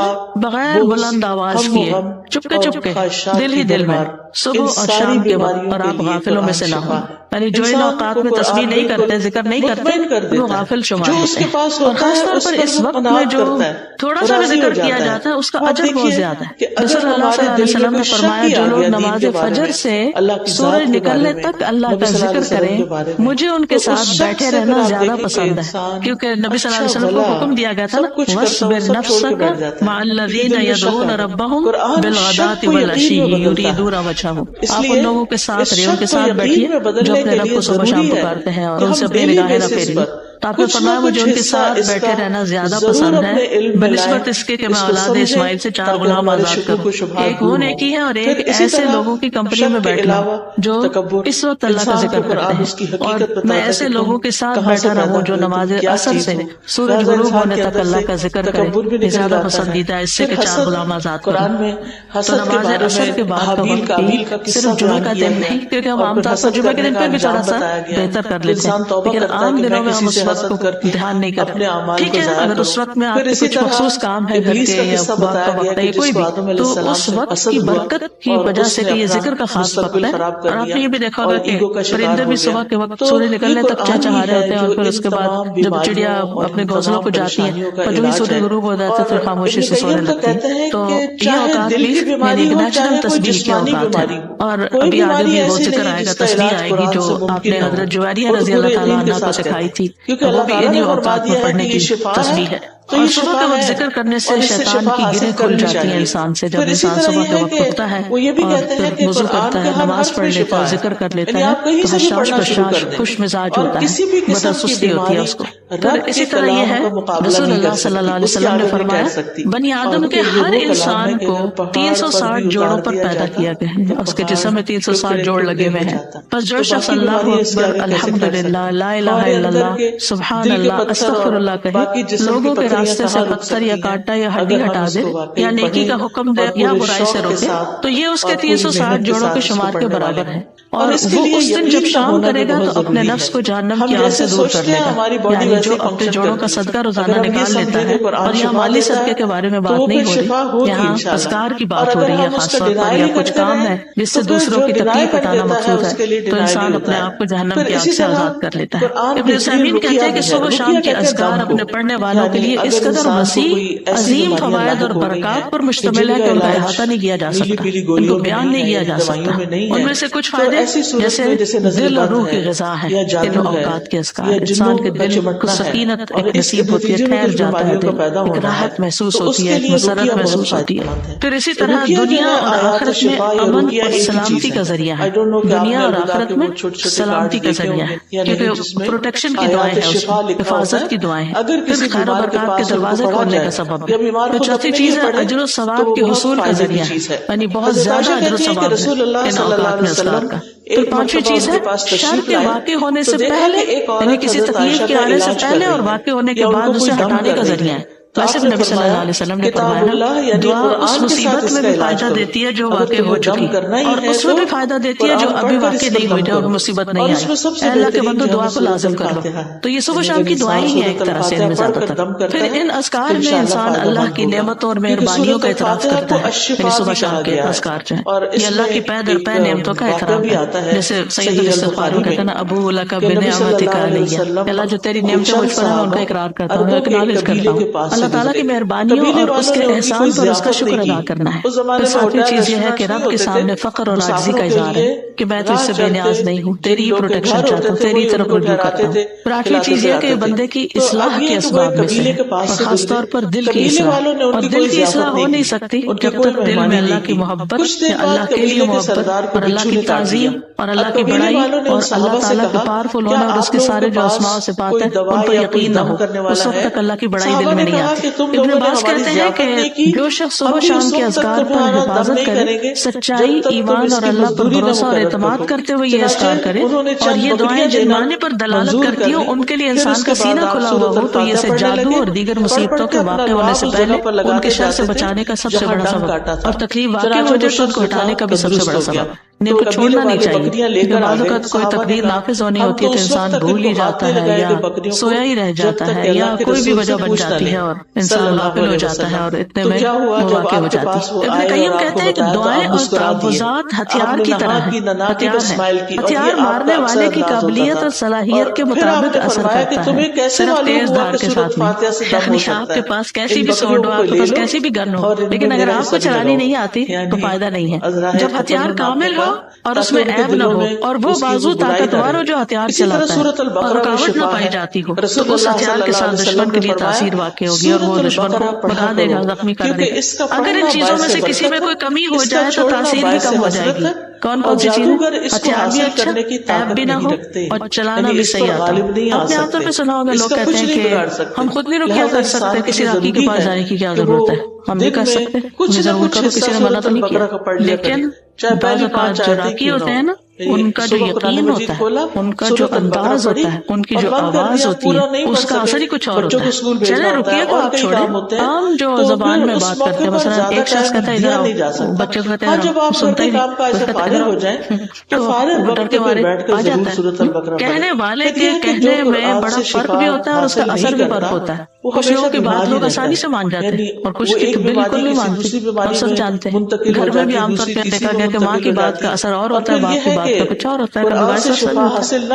بغیر بلند آواز کیے، چپکے چپکے، دل ہی دل میں، صبح اور شام کے وقت، اور آپ غافلوں میں سے نہ ہوں۔ یعنی جو ان اوقات میں تسبیح نہیں کرتے، ذکر نہیں کرتے، وہ غافل شمار ہوتے ہیں۔ اور خاص طور پر اس وقت میں جو تھوڑا سا بھی ذکر کیا جاتا ہے اس کا اجر بہت زیادہ ہے۔ رسول اللہ صلی اللہ علیہ وسلم نے فرمایا جو لوگ نماز فجر سے سورج نکلنے تک اللہ کا ذکر کریں، مجھے ان کے ساتھ بیٹھے رہنا زیادہ پسند ہے، کیونکہ نبی صلی اللہ علیہ وسلم کو حکم دیا گیا تھا نا وَاصْبِرْ نَفْسَكَ مَعَ الَّذِينَ يَدْعُونَ رَبَّهُمْ بِالْغَدَاةِ وَالْعَشِيِّ يُرِيدُونَ وَجْهَهُ۔ آپ ان لوگوں کے ساتھ رہیے، ان کے ساتھ بیٹھیے جو اپنے رب کو صبح شام پکارتے ہیں، اور ان سے اپنی نگاہیں نہ پھیریے۔ تو آپ نے فرمایا مجھے ان کے ساتھ بیٹھے رہنا زیادہ پسند ہے بنسبت اس کے کہ میں اولاد اسماعیل سے 4 غلام آزاد کروں. ایک وہ نیکی ہے اور ایک ایسے لوگوں کی کمپنی میں بیٹھنا جو اس وقت اللہ کا ذکر کرتے ہیں, اور میں ایسے لوگوں کے ساتھ بیٹھا رہوں جو نماز عصر سے سورج غروب ہونے تک اللہ کا ذکر کرے. زیادہ پسندیدہ ہے اس سے کہ 4 غلام آزاد کروں. تو نماز عصر کے بعد کا وقت بھی صرف جمعہ کا دن نہیں, کیونکہ ہم عام طور پر جمعہ کے دن پہ بھی تھوڑا سا بہتر کر لیتے ہیں, لیکن عام دنوں میں ہم اس وقت کو دھیان نہیں کرتے. ٹھیک ہے, اگر اس وقت میں آپ کے کچھ مخصوص کام ہے گھر کے یا وقت کا وقت ہے کوئی بھی, تو اس وقت کی برکت کی وجہ سے کہ یہ ذکر کا خاص وقت ہے. اور آپ نے یہ بھی دیکھا ہوگا کہ پرندے بھی صبح کے وقت سورج نکلنے تک چہچہا رہے ہوتے ہیں, اور پھر اس کے بعد جب چڑیا اپنے گھونسلوں کو جاتی ہیں اور جو ہی سورج غروب ہو جاتا ہے پھر خاموشی سے سونے لگتی ہیں. تو یہ اوقات بھی یعنی ایک نیچرل تسبیح کے اوقات ہیں. اور ابھی آگے بھی وہ ذکر آئے گا, تسبیح آئے گی جو آپ نے حضرت جویریہ رضی اللہ تعالیٰ عنہ کو سکھائی تھی, وہ بھی انہی اوقات میں پڑھنے کی تسبیح ہے. اور صبح کے وقت ذکر کرنے سے شیطان کی گرہیں کھل جاتی ہیں انسان سے. جب انسان صبح کے وقت اٹھتا ہے اور پھر وضو کرتا ہے, نماز پڑھ لیتا ہے, ذکر کر لیتا ہے, تو حشاش بشاش خوش مزاج ہوتا ہے, بدن سستی ہوتی ہے اس کو. پھر اسی طرح یہ ہے, رسول اللہ صلی اللہ علیہ وسلم نے فرمایا بنی آدم کے ہر انسان کو 360 جوڑوں پر پیدا کیا گیا ہے, اس کے جسم میں 360 جوڑ لگے ہوئے ہیں. بس جو شخص اللہ اکبر, الحمدللہ, لا الہ الا اللہ, سبحان اللہ, استغفر اللہ کہے, لوگوں کے راستے سے پتھر یا کانٹا یا ہڈی ہٹا دے, یا نیکی کا حکم دے یا برائی سے روکے, تو یہ اس کے 360 جوڑوں کے شمار کے برابر ہے. اور وہ اس دن جب شام کرے گا تو اپنے نفس کو جہنم کی آگ سے دور کر لے گا. یعنی جو اپنے جوڑوں کا صدقہ روزانہ نکال لیتا ہے, اور یہاں مالی صدقے کے بارے میں بات نہیں ہو رہی, یہاں اذکار کی بات ہو رہی ہے خاص طور پر, یا کچھ کام ہے جس سے دوسروں کی تکلیف ہٹانا مقصود ہے, تو انسان اپنے آپ کو جہنم کی آگ سے آزاد کر لیتا ہے. ابن عثیمین کہتے ہیں کہ صبح شام کے اذکار اپنے پڑھنے والوں کے لیے اس قدر وسیع عظیم فوائد اور برکات پر مشتمل ہے کہ ان کا احاطہ نہیں کیا جا سکتا, ان کو بیان نہیں کیا جا سکتا. ان میں سے کچھ فائدے جیسے دل اور روح کی غذا ہے, تینوں اوقات کے اذکار انسان کے دل کو سکینت ایک نصیب ہوتی ہے, ٹھہر جاتا ہے دل, ایک راحت محسوس ہوتی ہے, ایک مسرت محسوس ہوتی ہے. پھر اسی طرح دنیا اور آخرت میں امن اور سلامتی کا ذریعہ ہے, دنیا اور آخرت میں سلامتی کا ذریعہ ہے, کیونکہ پروٹیکشن کی دعائیں ہیں, اس میں حفاظت کی دعائیں ہیں, پھر خیر و برکات کے دروازے کھولنے کا سبب ہے. پھر چوتھی چیز ہے اجر و ثواب کے حصول کا ذریعہ ہے, یعنی بہت زیادہ اجر و ثواب ہے ان اوقات میں اذکار کا. پھر پانچویں چیز ہے شر کے واقع ہونے سے پہلے, یعنی کسی تکلیف کے آنے سے پہلے اور واقع ہونے کے بعد اسے ہٹانے کا ذریعہ ہے. ویسے بھی نبی صلی اللہ علیہ وسلم نے فرمایا دعا اس مصیبت میں بھی فائدہ دیتی ہے جو واقع ہو چکی, اور اس میں بھی فائدہ دیتی ہے جو ابھی واقع نہیں ہوئی, جو مصیبت نہیں آئی. اے اللہ کے بندو دعا کو لازم کر لو. تو یہ صبح شام کی دعائیں ہی ہیں ایک طرح سے ان میں زیادہ تر. پھر ان اذکار میں انسان اللہ کی نعمتوں اور مہربانیوں کا اعتراف کرتا ہے. یعنی صبح شام کے اذکار جو ہیں یہ اللہ کی پے در پے نعمتوں کا اعتراف ہے. جیسے سید الاستغفار کہتے ہیں نا, ابو لک بنعمتک علی, اللہ جو تیری نعمتیں مجھ پر ہیں ان کا اقرار کرتا ہوں, اکنالج کرتا ہوں. اللہ تعالیٰ کی مہربانیوں اور اس کے احسان پر اس کا شکر ادا کرنا ہے. پھر ساتویں چیز یہ ہے کہ رب کے سامنے فقر اور عاجزی کا اظہار ہے کہ میں تو اس سے بے نیاز نہیں ہوں, تیری ہی پروٹیکشن چاہتا ہوں, تیری طرف رجوع کرتا ہوں. پھر آٹھویں چیز یہ کہ بندے کی اصلاح کے اسباب میں سے ہے, اور خاص طور پر دل کی اصلاح. اور دل کی اصلاح ہو نہیں سکتی جب تک دل میں اللہ کی محبت, اللہ کے لیے محبت اور اللہ کی تعظیم اور اللہ کی بڑائی اور اللہ تعالیٰ کے پاورفل ہونا اور اس کے سارے جو اسماء و صفات ہیں ان پر یقین نہ ہو, اس وقت تک اللہ کی بڑائی دل میں نہیں آتی. ابن عباس کہتے ہیں کہ جو شخص صبح شام کے اذکار پر حفاظت کرے, سچائی, ایمان اور اللہ پر بھروسہ اور اعتماد کرتے ہوئے یہ اذکار کرے, اور یہ دعائیں جن معنی پر دلالت کرتی ہوں ان کے لیے انسان کا سینہ کھلا ہوا ہو, تو یہ سے جادو اور دیگر مصیبتوں کے واقع ہونے سے پہلے ان کے شر سے بچانے کا سب سے بڑا سبب, اور تکلیف واقع ہو جائے تو ان کو ہٹانے کا بھی سب سے بڑا سبب. انہیں کو چھوڑنا نہیں چاہیے. بعض اوقات کوئی تقدیر نافذ ہونی ہوتی ہے تو انسان بھول ہی جاتا ہے یا سویا ہی رہ جاتا ہے یا کوئی بھی وجہ بن جاتی ہے اور انسان غافل ہو جاتا ہے اور اتنے میں وہ واقع ہو جاتی ہے. ابن قیم کہتے ہیں کہ دعائیں اور تعوذات ہتھیار کی طرح ہیں, ہتھیار ہے. ہتھیار مارنے والے کی قابلیت اور صلاحیت کے مطابق اثر کرتا ہے, صرف تیز دھار کے ساتھ نہیں. یعنی آپ کے پاس کیسی بھی سوڈ ہو, آپ کے پاس کیسی بھی گن ہو, لیکن اگر آپ کو چلانی نہیں آتی تو فائدہ نہیں ہے. جب ہتھیار کامل ہو اور اس میں عیب نہ ہو، اور وہ بازو طاقتور ہو جو ہتھیار چلاتا ہے اور رکاوٹ نہ پائی جاتی ہو، تو اس ہتھیار کے ساتھ دشمن کے لیے تاثیر واقع ہوگی اور وہ دشمن کو بھگا دے گا، زخمی کر دے گا۔ اگر ان چیزوں میں سے کسی میں کوئی کمی ہو جائے تو تاثیر بھی کم ہو جائے گی۔ کون کون سی چیزیں؟ ہتھیار بھی اچھا، عیب بھی نہ ہو، اور چلانا بھی صحیح آتا ہو۔ آپ نے عام طور پہ سنا ہوگا لوگ کہتے ہیں کہ ہم خود نہیں رقیہ کر سکتے، کسی راقی کے پاس جانے کی کیا ضرورت ہے، ہم بھی کر سکتے ہیں، ضرور کرو، کسی نے منع تو نہیں کیا۔ لیکن بعض اوقات جو راقی ہوتے ہیں نا، ان کا جو یقین ہوتا ہے، ان کا جو انداز ہوتا ہے، ان کی جو آواز ہوتی ہے، اس کا اثر ہی کچھ اور ہوتا ہے۔ چلے رقیہ کو آپ چھوڑیں، عام جو زبان میں بات کرتے ہیں، مثلا ایک شخص کہتا ہے ادھر آؤ، بچے کو کہتے ہیں سنتا ہی نہیں، تو وہ ڈر کے مارے آ جاتا ہے۔ کہنے والے کے کہنے میں بڑا فرق بھی ہوتا ہے اور اس کا اثر بھی فرق ہوتا ہے۔ کچھ لوگوں کی بات لوگ آسانی سے مان جاتے ہیں اور کچھ کی بالکل نہیں مانتے، اور سب جانتے ہیں۔ گھر میں بھی عام طور پہ دیکھا گیا کہ ماں کی بات کا اثر اور ہوتا ہے، باپ کی بات کا کچھ اور ہوتا ہے،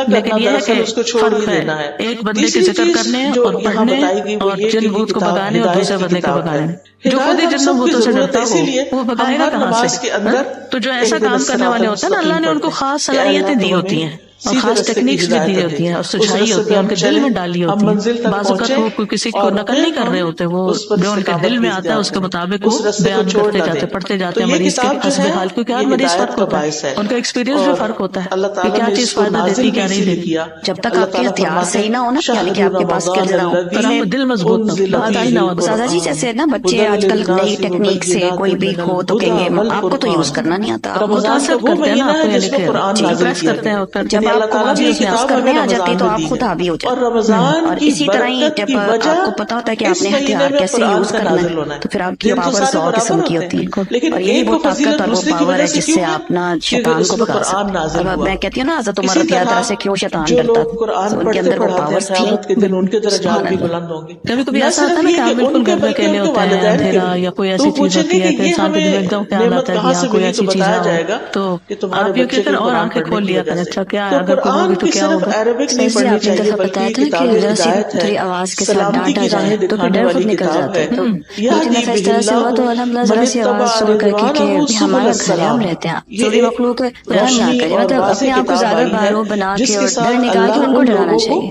لیکن یہ ہے کہ فرق ہے ایک بندے کے ذکر کرنے اور پڑھنے اور جن بھوت کو بھگانے اور دوسرے بندے کو بھگانے۔ جو خود ہی جن بھوتوں سے ڈرتا ہو وہ بھگائے گا کہاں سے؟ تو جو ایسا کام کرنے والے ہوتے ہیں نا، اللہ نے ان کو خاص صلاحیتیں دی ہوتی ہیں اور خاص ٹیکنیکس بھی دی ہوتی ہیں اور سجھائی ہوتی ہے، ان کے دل میں ڈالی ہوتی ہے۔ بعض اوقات وہ کسی کو نقل نہیں کر رہے ہوتے، وہ جو ان کے دل میں آتا ہے اس کے مطابق وہ بیان کرتے جاتے، پڑھتے جاتے ہیں مریض کے حسب حال، کیونکہ ہر مریض فرق ہوتا ہے، ان کا ایکسپیرینس بھی فرق ہوتا ہے کہ کیا چیز فائدہ دیتی کیا نہیں دیتی۔
جب تک آپ کے ہتھیار صحیح نہ ہونا، یعنی کہ آپ کے پاس اسکل نہ ہو،
اور آپ کو دل مضبوط نہ ہو، نہ ہو۔
سازا جی جیسے نا بچے آج کل نئی ٹیکنیک سے کوئی بھی ہو تو کہیں گے آپ کو تو یوز کرنا نہیں آتا، آپ
متاثر کرتے ہیں نا، آپ کو یہ لکھے پریس کرتے ہیں، اور
جب آپ کو وہ چیز کرنے آ جاتی تو آپ خود حاوی ہو جاتے ہیں۔ اور اسی طرح ہی جب آپ کو پتا ہوتا ہے کہ آپ نے ہتھیار کیسے یوز کرنا ہے تو پھر آپ کی پاورز اور قسم کی ہوتی ہیں، اور یہی وہ طاقت اور وہ پاور ہے جس سے آپ نا شیطان کو بھگا سکتے ہیں۔ اب میں کہتی ہوں نا حضرت عمر رضی اللہ عنہ سے کیوں شیطان ڈرتا تھا، ان کے اندر وہ پاورز تھیں۔
کبھی کبھی ایسا ہوتا ہے نا کہ آپ بالکل گھر میں اکیلے ہوتے ہیں، اندھیرا یا کوئی ایسی چیز ہوتی ہے کہ انسان کے دل میں ایک دم خیال آتا ہے یا کوئی ایسی چیز تو آپ یہ کہتے ہیں اور آنکھیں کھول لیا کریں، اچھا کیا اگر کوئی ہوگی تو کیا ہوگا۔
جیسے آپ نے دفعہ بتایا تھا کہ ذرا سی تھوڑی آواز کے ساتھ ڈانٹا جائے تو پھر ڈر خود نکل جاتا ہے، تو لیکن ایسا اس طرح سے ہوا تو الحمدللہ ذرا سی آواز سن کر کے کہ ہمارا گھر ہے، ہم رہتے ہیں، جو بھی مخلوق ہے ڈر نہ کرے، مطلب اپنے آپ کو زیادہ بارو بنا کے اور ڈر نکال کے ان کو ڈرانا چاہیے۔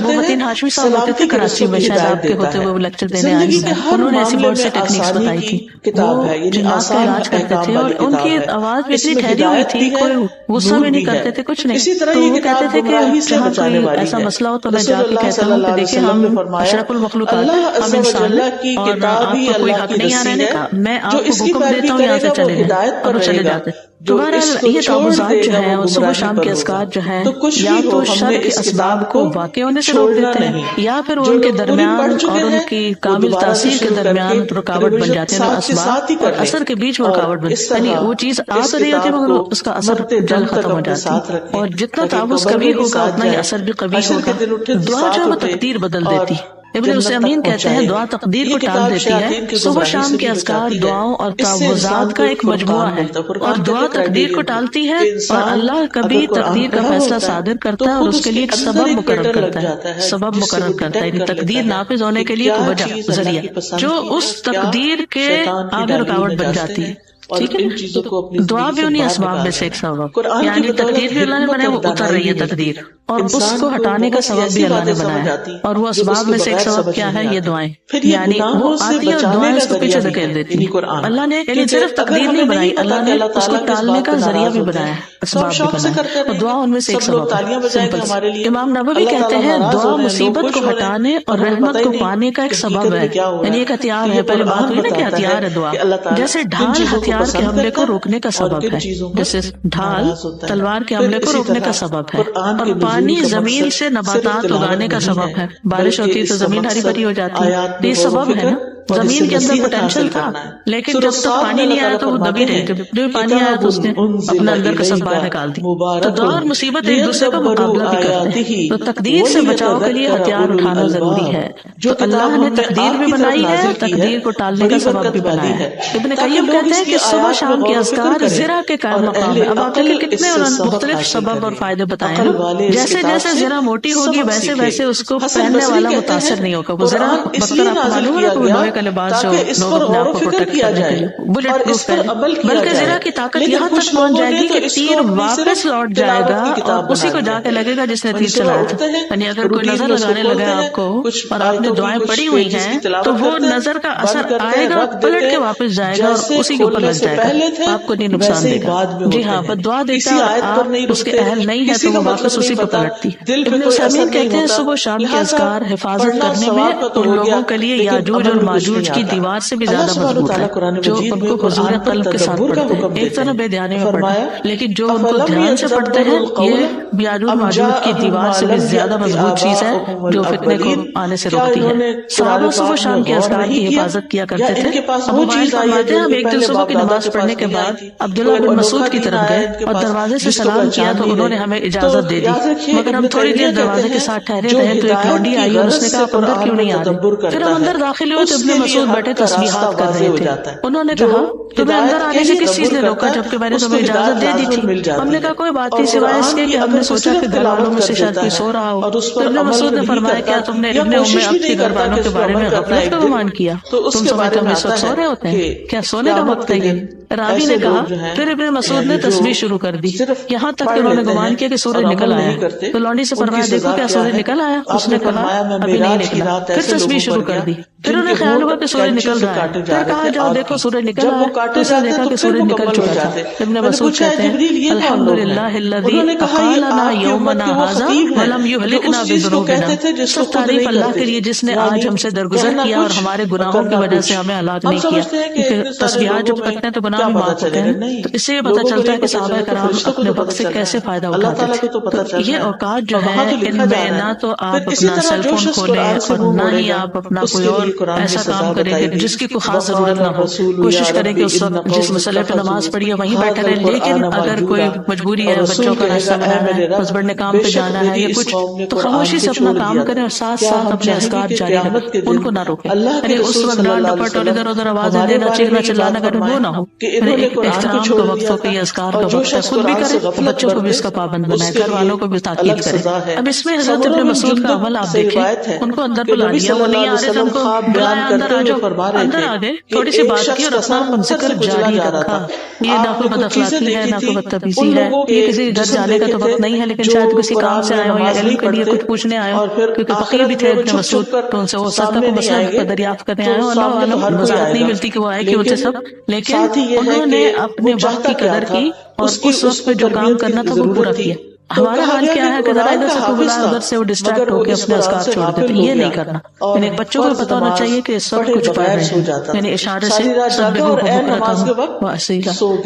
متین ہاشمی صاحب ہوتے تھے کراچی میں، شاید آپ کے ہوتے ہوئے وہ لیکچر دینے آئے تھے، انہوں نے ایسی بہت سی ٹیکنیکس بتائی تھی، وہ جنات کا علاج کرتے تھے اور ان کی آواز بھی اتنی ٹھہری ہوئی تھی، کوئی غصہ بھی نہیں کرتے تھے، کچھ نہیں، تو وہ کہتے تھے کہ جہاں کوئی ایسا مسئلہ ہو تو میں جا کے کہتا ہوں کہ دیکھیں ہم اشرف المخلوقات ہیں، ہم انسان ہیں اور آپ کو کوئی حق نہیں آ رہنے کا، میں آپ کو حکم دیتا ہوں یہاں سے چلے جائیں، اور وہ چلے جاتے۔ تو بہرحال یہ تعوذات جو ہیں اور صبح شام کے اذکار جو ہیں یا تو شر کے اسباب کو واقع ہونے سے روک دیتے ہیں یا پھر وہ ان کے درمیان اور ان کی کامل تاثیر کے درمیان رکاوٹ بن جاتے ہیں، اسباب اور اثر کے بیچ میں رکاوٹ بن جاتی ہے، یعنی وہ چیز آ تو رہی ہوتی ہے مگر اس کا اثر جلد ختم ہو جاتا ہے، اور جتنا تعوذ قوی ہوگا اتنا ہی اثر بھی قوی ہوگا۔ دعا جو ہے وہ تقدیر بدل دیتی ہے۔ ابن عثیمین کہتے ہیں دعا تقدیر کو ٹال دیتی ہے، صبح شام کے اذکار دعاؤں اور تعوذات کا ایک مجموعہ ہے، اور دعا تقدیر کو ٹالتی ہے اور اللہ کبھی تقدیر کا فیصلہ صادر کرتا ہے اور اس کے لیے ایک سبب مقرر کرتا ہے، سبب مقرر کرتا ہے، یعنی تقدیر نافذ ہونے کے لیے ایک وجہ، ذریعہ جو اس تقدیر کے آگے رکاوٹ بن جاتی ہے۔ ٹھیک ہے، دعا بھی انہیں اسباب میں سے ایک سبب، یعنی تقدیر بھی اللہ نے بنایا، وہ اتر رہی ہے تقدیر، اور اس کو ہٹانے کا سبب بھی اللہ نے بنایا، اور وہ اسباب میں سے ایک سبب کیا ہے؟ یہ دعائیں، یعنی وہ آتی ہے اور دعائیں اس کو پیچھے دھکیل دیتی ہیں۔ اللہ نے یعنی صرف تقدیر نہیں بنائی، اللہ نے اس کو ٹالنے کا ذریعہ بھی بنایا، اسباب بھی بنایا، اور دعا ان میں سے ایک سبب ہے۔ سمپل امام نووی کہتے ہیں دعا مصیبت کو ہٹانے اور رحمت کو پانے کا ایک سبب ہے، یعنی ایک ہتھیار ہے۔ پہلے بات ہوئی نا کہ ہتھیار ہے دعا، جیسے ڈھال ہتھیار کے حملے کو روکنے کا سبب ہے، جیسے ڈھال تلوار کے حملے کو روکنے کا سبب ہے، اور پانی زمین سے نباتات اگانے کا سبب ہے، بارش ہوتی ہے تو زمین ہری بھری ہو جاتی ہے، یہ سبب ہے نا۔ زمین کے اندر پوٹینشل تھا لیکن جب تک پانی نہیں آیا تو وہ دبی رہی، جو پانی آیا تو اس نے اپنا اندر کا سب باہر نکال دی۔ تو دعا اور مصیبت ایک دوسرے کا مقابلہ بھی کرتے ہیں، تو تقدیر سے بچاؤ کے لیے ہتھیار اٹھانا ضروری ہے۔ جو اللہ نے تقدیر بھی بنائی ہے، تقدیر کو ٹالنے کا سبب بھی بنایا ہے۔ ابن قیم کہتے ہیں کہ صبح شام کے اذکار ذرا کے قائم مقام ہے۔ اب آپ کے کتنے مختلف سبب اور فائدے بتائے ہیں، جیسے جیسے ذرا موٹی ہوگی ویسے ویسے اس کو پہننے والا متاثر نہیں ہوگا۔ وہ ذرا بکر آپ کو معلوم ہے کہ وہ لوہے کا کا لباس جو لوگ اپنے آپ کو پروٹیکٹ کرنے کے لیے بلٹ پروف پہنے، بلکہ ذرا کی طاقت یہاں تک پہنچ جائے گی کہ تیر واپس لوٹ جائے گا اور اسی کو جا کے لگے گا جس نے تیر چلایا تھا. یعنی اگر کوئی نظر لگانے لگا آپ کو اور آپ نے دعائیں پڑھی ہوئی ہیں تو وہ نظر کا اثر آئے گا، پلٹ کے واپس جائے گا اور اسی کے اوپر لگ جائے گا، آپ کو نہیں نقصان دے گا. جی ہاں، بس دعا دیتا ہے آپ اس کے اہل نہیں ہے تو وہ واپس اسی پہ پلٹتی. ابن عثیمین کہتے ہیں صبح شام کے اذکار حفاظت کرنے میں ان لوگوں کے لیے یاجوج اور ماجوج کی دیوار سے بھی زیادہ مضبوط ہے جو ان کو حضور قلب کے ساتھ پڑھتے ہیں. ایک طرح بے دھیانی میں پڑھتے ہیں، لیکن جو ان کو دھیان سے پڑھتے ہیں یہ یاجوج ماجوج کی دیوار سے بھی زیادہ مضبوط چیز ہے جو فتنے کو آنے سے روکتی ہے. صحابہ صبح شام کے اذکار کی حفاظت کیا کرتے تھے. ابو وائل فرماتے ہیں ہم ایک دن صبح کی نماز پڑھنے کے بعد عبداللہ بن مسعود کی طرف گئے اور دروازے سے سلام کیا تو انہوں نے ہمیں اجازت دے دی، مگر ہم تھوڑی دیر دروازے کے ساتھ ٹھہرے رہے تو ایک لونڈی آئی اور اس نے کہا آپ اندر کیوں نہیں آ رہے؟ پھر ہم اندر داخل ہوئے تو ابن مسعود بیٹھے تسبیحات کر رہے تھے. انہوں نے کہا تمہیں اندر آنے سے کس چیز نے روکا جبکہ میں نے تمہیں اجازت دے دی تھی؟ ہم نے کہا کوئی بات نہیں سوائے اس کے کہ ہم نے سوچا کہ گھر والوں میں سے شاید کوئی سو رہا ہو. تو ابن مسعود نے فرمایا کیا تم نے ابن ام عبد کے گھر والوں کے بارے میں غفلت کا گمان کیا؟ تم سمجھتے ہو ہم اس وقت سو رہے ہوتے ہیں؟ کیا سونے کا وقت ہے یہ؟ راوی نے کہا پھر ابن مسعود نے تسبیح شروع کر دی یہاں تک کہ انہوں نے گمان کیا کہ سورج نکل آیا. تو لونڈی سے فرمایا دیکھو کیا سورج نکل آیا؟ اس نے کہا ابھی نہیں نکلا. پھر تسبیح شروع کر دی. پھر انہیں خیال ہوا کہ سورج نکل رہا ہے. پھر کہا جاؤ دیکھو سورج نکل آیا. تو اس نے دیکھا کہ سورج نکل چکا تھا. ابن مسعود کہتے ہیں الحمدللہ الذی اقالنا یومنا ھذا ولم یہلکنا بذنوبنا. سب تعریف اللہ کے لیے جس نے آج ہم سے درگزر کیا اور ہمارے گناہوں کی وجہ سے ہمیں ہلاک نہیں کیا. کیونکہ تسبیحات جب پڑھتے ہیں تو گناہ بھی معاف ہوتے ہیں. تو اس سے یہ پتہ چلتا ہے کہ صحابہ کرام اپنے وقت سے کیسے فائدہ اٹھاتے تھے. تو یہ اوقات جو ہے ان میں نہ تو آپ اپنا سیل فون کھولیں اور نہ ہی آپ اپنا کوئی اور ایسا کام کریں گے جس کی کوئی خاص ضرورت نہ ہو. کوشش کریں کہ اس وقت جس مسئلے پہ نماز پڑھی ہے وہیں بیٹھے رہیں. لیکن اگر کوئی مجبوری ہے بچوں کا ناشتہ بنانا ہے، ہسبینڈ نے کام پہ جانا ہے یا کچھ، تو خاموشی سے اپنا کام کریں اور ساتھ ساتھ اپنے اذکار جاری رکھیں، ان کو نہ روکیں. یعنی اس وقت ڈانٹ ڈپٹ اور ادھر ادھر آوازیں دینا چیخنا چلانا کریں وہ نہ ہو. احترام کا وقت ہو کہ یہ اذکار کا وقت ہے، خود بھی کریں بچوں کو بھی اس کا پابند بنائیں، گھر والوں کو بھی تاکید کریں. اب اس میں حضرت ابن مسعود کا عمل آپ دیکھیں، ان کو اندر بلا لیا، وہ نہیں آ رہے تھے، ان کو بلایا اندر آ جاؤ. اندر آ گئے، تھوڑی سی بات کی اور اپنا ذکر جاری رکھا. یہ نہ کوئی بد اخلاقی ہے نہ کوئی بدتمیزی ہے، یہ کسی گھر جانے کا تو وقت نہیں ہے، لیکن شاید کسی کام سے آئے ہو یا علم کے لیے کچھ پوچھنے آئے ہو، کیونکہ فقیر بھی تھے ابن مسعود، تو ان سے ہو سکتا ہے مسئلہ دریافت کرنے آئے ہو. اللہ عالم، وضاحت نہیں ملتی کہ وہ آئے کیوں تھے سب، لیکن انہوں نے اپنے وقت کی قدر کی اور اس وقت پہ جو کام کرنا تھا وہ پورا کیا. ہمارا حال کیا ہے کہ ذرا ادھر سے کو بلا ادھر سے وہ ڈسٹریکٹ ہو کے اپنے اذکار چھوڑ دیتے، یہ نہیں کرنا. یعنی بچوں کو پتہ ہونا چاہیے کہ اس وقت کچھ پڑھ رہے ہیں، یعنی اشارے سے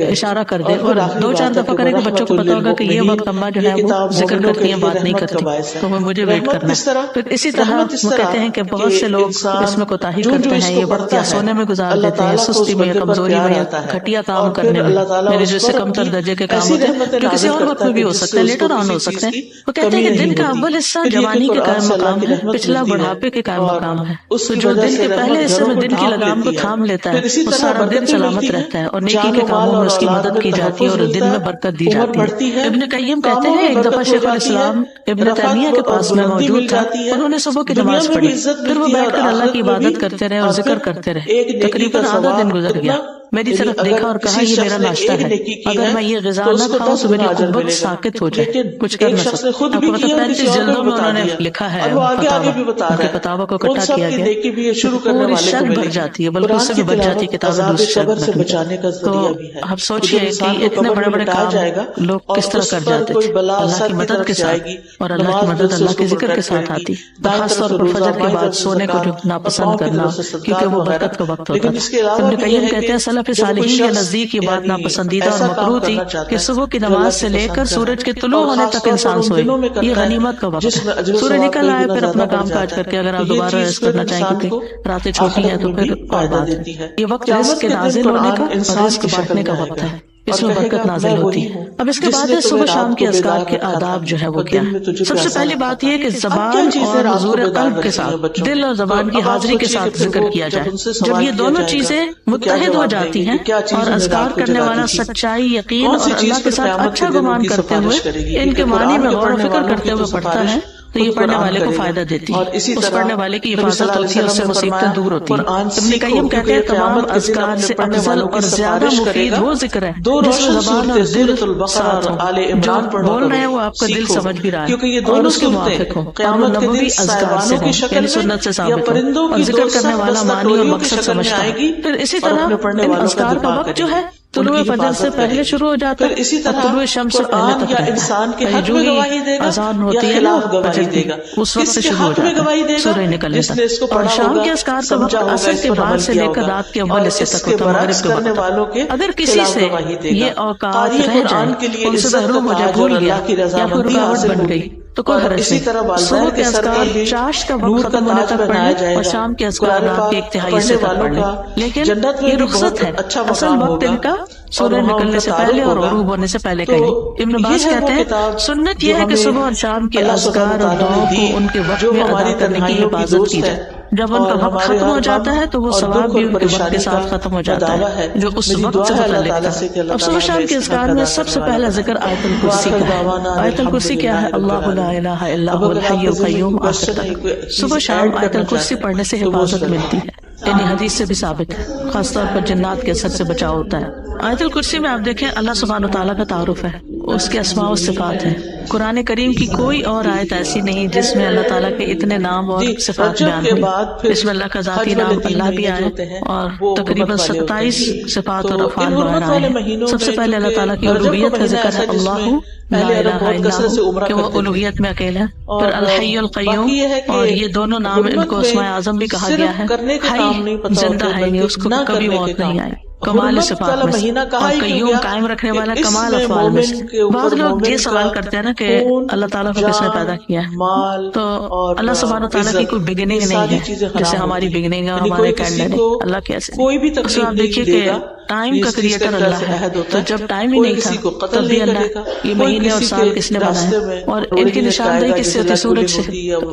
اشارہ کر دے اور 2-4 دفعہ کرے کہ بچوں کو پتہ ہوگا کہ یہ وقت اماں جو ہے وہ ذکر کرتی ہیں، بات نہیں کرتی، تو مجھے ویٹ کرنا ہے. پھر اسی طرح وہ کہتے ہیں کہ بہت سے لوگ اس میں کوتاہی کرتے ہیں، یہ وقت یا سونے میں گزار دیتے ہیں، سستی میں یا کمزوری میں یا گھٹیا کام کرنے میں، میرے جیسے کم تر درجے کے کام ہوتے ہیں جو کسی اور وقت میں بھی ہو سکتے ہیں، لیٹر آن ہو سکتے ہیں. وہ کہتے ہیں کہ دن کا اول حصہ جوانی کے قائم مقام ہے، پچھلا بڑھاپے کے قائم مقام ہے. تو جو دن کے پہلے حصے میں دن کی لگام کو تھام لیتا ہے وہ سارا دن سلامت رہتا ہے اور نیکی کے کاموں میں اس کی مدد کی جاتی ہے اور دن میں برکت دی جاتی ہے. ابن قیم کہتے ہیں ایک دفعہ شیخ الاسلام ابن تیمیہ کے پاس میں موجود تھا، انہوں نے صبح کی نماز پڑھی، پھر وہ بیٹھ کر اللہ کی عبادت کرتے رہے اور ذکر کرتے رہے. تقریباً آدھا دن گزر گیا. میری طرف دیکھا اور کہا یہ میرا ناشتہ ہے، اگر میں یہ غذا نہ کھاؤں تو میری قوت ساکت ہو جائے، کچھ کر نہ سکتا. آپ کو پتہ 35 جلدوں میں انہوں نے لکھا ہے فتاوی کو اکٹھا کیا گیا، پوری شرح بھر جاتی ہے، بلکہ اس سے بھی بچ جاتی ہے کتاب دوسری شرح. تو آپ سوچئے کہ اتنے بڑے بڑے کام لوگ کس طرح کر جاتے تھے اللہ کی مدد کے ساتھ، اور اللہ کی مدد اللہ کے ذکر کے ساتھ آتی. خاص طور پر فجر کے بعد سونے کو جو ناپسند کرنا کیونکہ وہ برکت کا وقت ہوتا تھا. ابن قیم کہتے ہیں سلف صالحین کے نزدیک یہ بات ناپسندیدہ اور مکروہ تھی کہ صبح کی نماز سے لے کر سورج کے طلوع ہونے تک انسان سوئے. یہ غنیمت کا وقت ہے. سورج نکل آئے پھر اپنا کام کاج کر کے اگر آپ دوبارہ ریسٹ کرنا چاہیں کیونکہ راتیں چھوٹی ہیں تو پھر اور بات ہے. یہ وقت رزق کے نازل ہونے کا اور رزق بانٹنے کا وقت ہے، اس میں برکت نازل ہوتی ہے. اب اس کے بعد ہے صبح شام کے اذکار کے آداب جو ہے وہ کیا ہے. سب سے پہلی بات یہ کہ زبان اور حضور قلب کے ساتھ، دل اور زبان کی حاضری کے ساتھ ذکر کیا جائے. جب یہ دونوں چیزیں متحد ہو جاتی ہیں اور اذکار کرنے والا سچائی، یقین اور اللہ کے ساتھ اچھا گمان کرتے ہوئے ان کے معنی میں غور و فکر کرتے ہوئے پڑھتا ہے تو یہ پڑھنے والے کو فائدہ دیتی ہے، اس پڑھنے والے کی حفاظت ہوتی ہے، اس سے مصیبتیں دور ہوتی ہیں۔ ابن قیم کہتے ہیں تمام اذکار سے افضل اور زیادہ مفید وہ ذکر ہے جس میں زبان اور دل ساتھ ہوں، جو بول رہے ہیں وہ آپ کا دل سمجھ بھی رہا ہے اور اس کے موافق ہو، اور وہ نبوی اذکار سے ہوں یعنی سنت سے ثابت ہو، اور ذکر کرنے والا معنی اور مقصد سمجھتا ہے۔ پھر اسی طرح ان اذکار کا وقت جو ہے طلوع فجر سے پہلے شروع ہو جاتا ہے اور طلوع شمس سے پہلے تک رہتا ہے، جو ہی اذان ہوتی ہے نا فجر کی اس وقت سے شروع ہو جاتا ہے سورج نکلنے تک، اور شام کے اذکار کا وقت عصر کے بعد سے لے کر رات کے اول حصے تک ہوتا ہے مغرب کے وقت تک۔ اگر کسی سے یہ اوقات رہ جائیں، ان سے محروم ہو جائے، بھول گیا یا کوئی رکاوٹ بن گئی تو کوئی حرج نہیں، صبح کے اذکار چاشت کا وقت ختم ہونے تک پڑھیں اور شام کے اذکار رات کے 1/3 حصے تک پڑھ لیں، لیکن یہ رخصت ہے، اصل وقت ان کا سورج نکلنے سے پہلے اور غروب ہونے سے پہلے کہیں۔ ابن عباس کہتے ہیں سنت یہ ہے کہ صبح اور شام کے اذکار اور دعاؤں کو ان کے وقت میں ادا کرنے کی حفاظت کی جائے، جب ان کا وقت ختم ہو جاتا ہے تو وہ ثواب بھی ان کے وقت کے ساتھ ختم ہو جاتا ہے جو اس وقت سے متعلق تھا۔ اب صبح شام کے اذکار میں سب سے پہلا ذکر آیت الکرسی کا ہے۔ آیت الکرسی کیا ہے؟ اللہ لا الہ الا هو الحی القیوم آخر تک۔ صبح شام آیت الکرسی پڑھنے سے حفاظت ملتی ہے، یعنی حدیث سے بھی ثابت ہے، خاص طور پر جنات کے اثر سے بچاؤ ہوتا ہے۔ آیت الکرسی میں آپ دیکھیں اللہ سبحانہ وتعالیٰ کا تعارف ہے، اس کے اسماء و صفات ہیں۔ قرآن کریم کی کوئی اور آیت ایسی نہیں جس میں اللہ تعالیٰ کے اتنے نام اور صفات بیان ہوئی۔ اس میں اللہ کا ذاتی نام اللہ بھی آئے اور تقریباً 27 صفات اور افعال بیان آئے۔ سب سے پہلے اللہ تعالیٰ کی الوہیت کا ذکر ہے، اللہ لا الہ الا ہو، کہ وہ الوہیت میں اکیلا ہے۔ پھر الحی القیوم، اور یہ دونوں نام ان کو اسماء اعظم بھی کہا گیا ہے۔ حی زندہ ہے، یعنی اس کو کبھی موت نہیں آئی، کمال صفات میں سے، اور قیوم قائم رکھنے والا کمال افعال میں سے۔ بعض لوگ یہ سوال کرتے ہیں نا کہ اللہ تعالیٰ کو کس نے پیدا کیا ہے، تو اللہ سبحانہ تعالیٰ کی کوئی بگننگ نہیں ہے جیسے ہماری بگننگ ہے، ہمارے کیلنڈر ہے، اللہ کیسے؟ اس میں آپ دیکھیے کہ ٹائم کا کریٹر اللہ ہے، تو جب ٹائم ہی نہیں تھا تب بھی اللہ یہ مہینے اور سال کس نے بنائے، اور ان کی نشاندہی کس سے ہوتی؟ سورج سے۔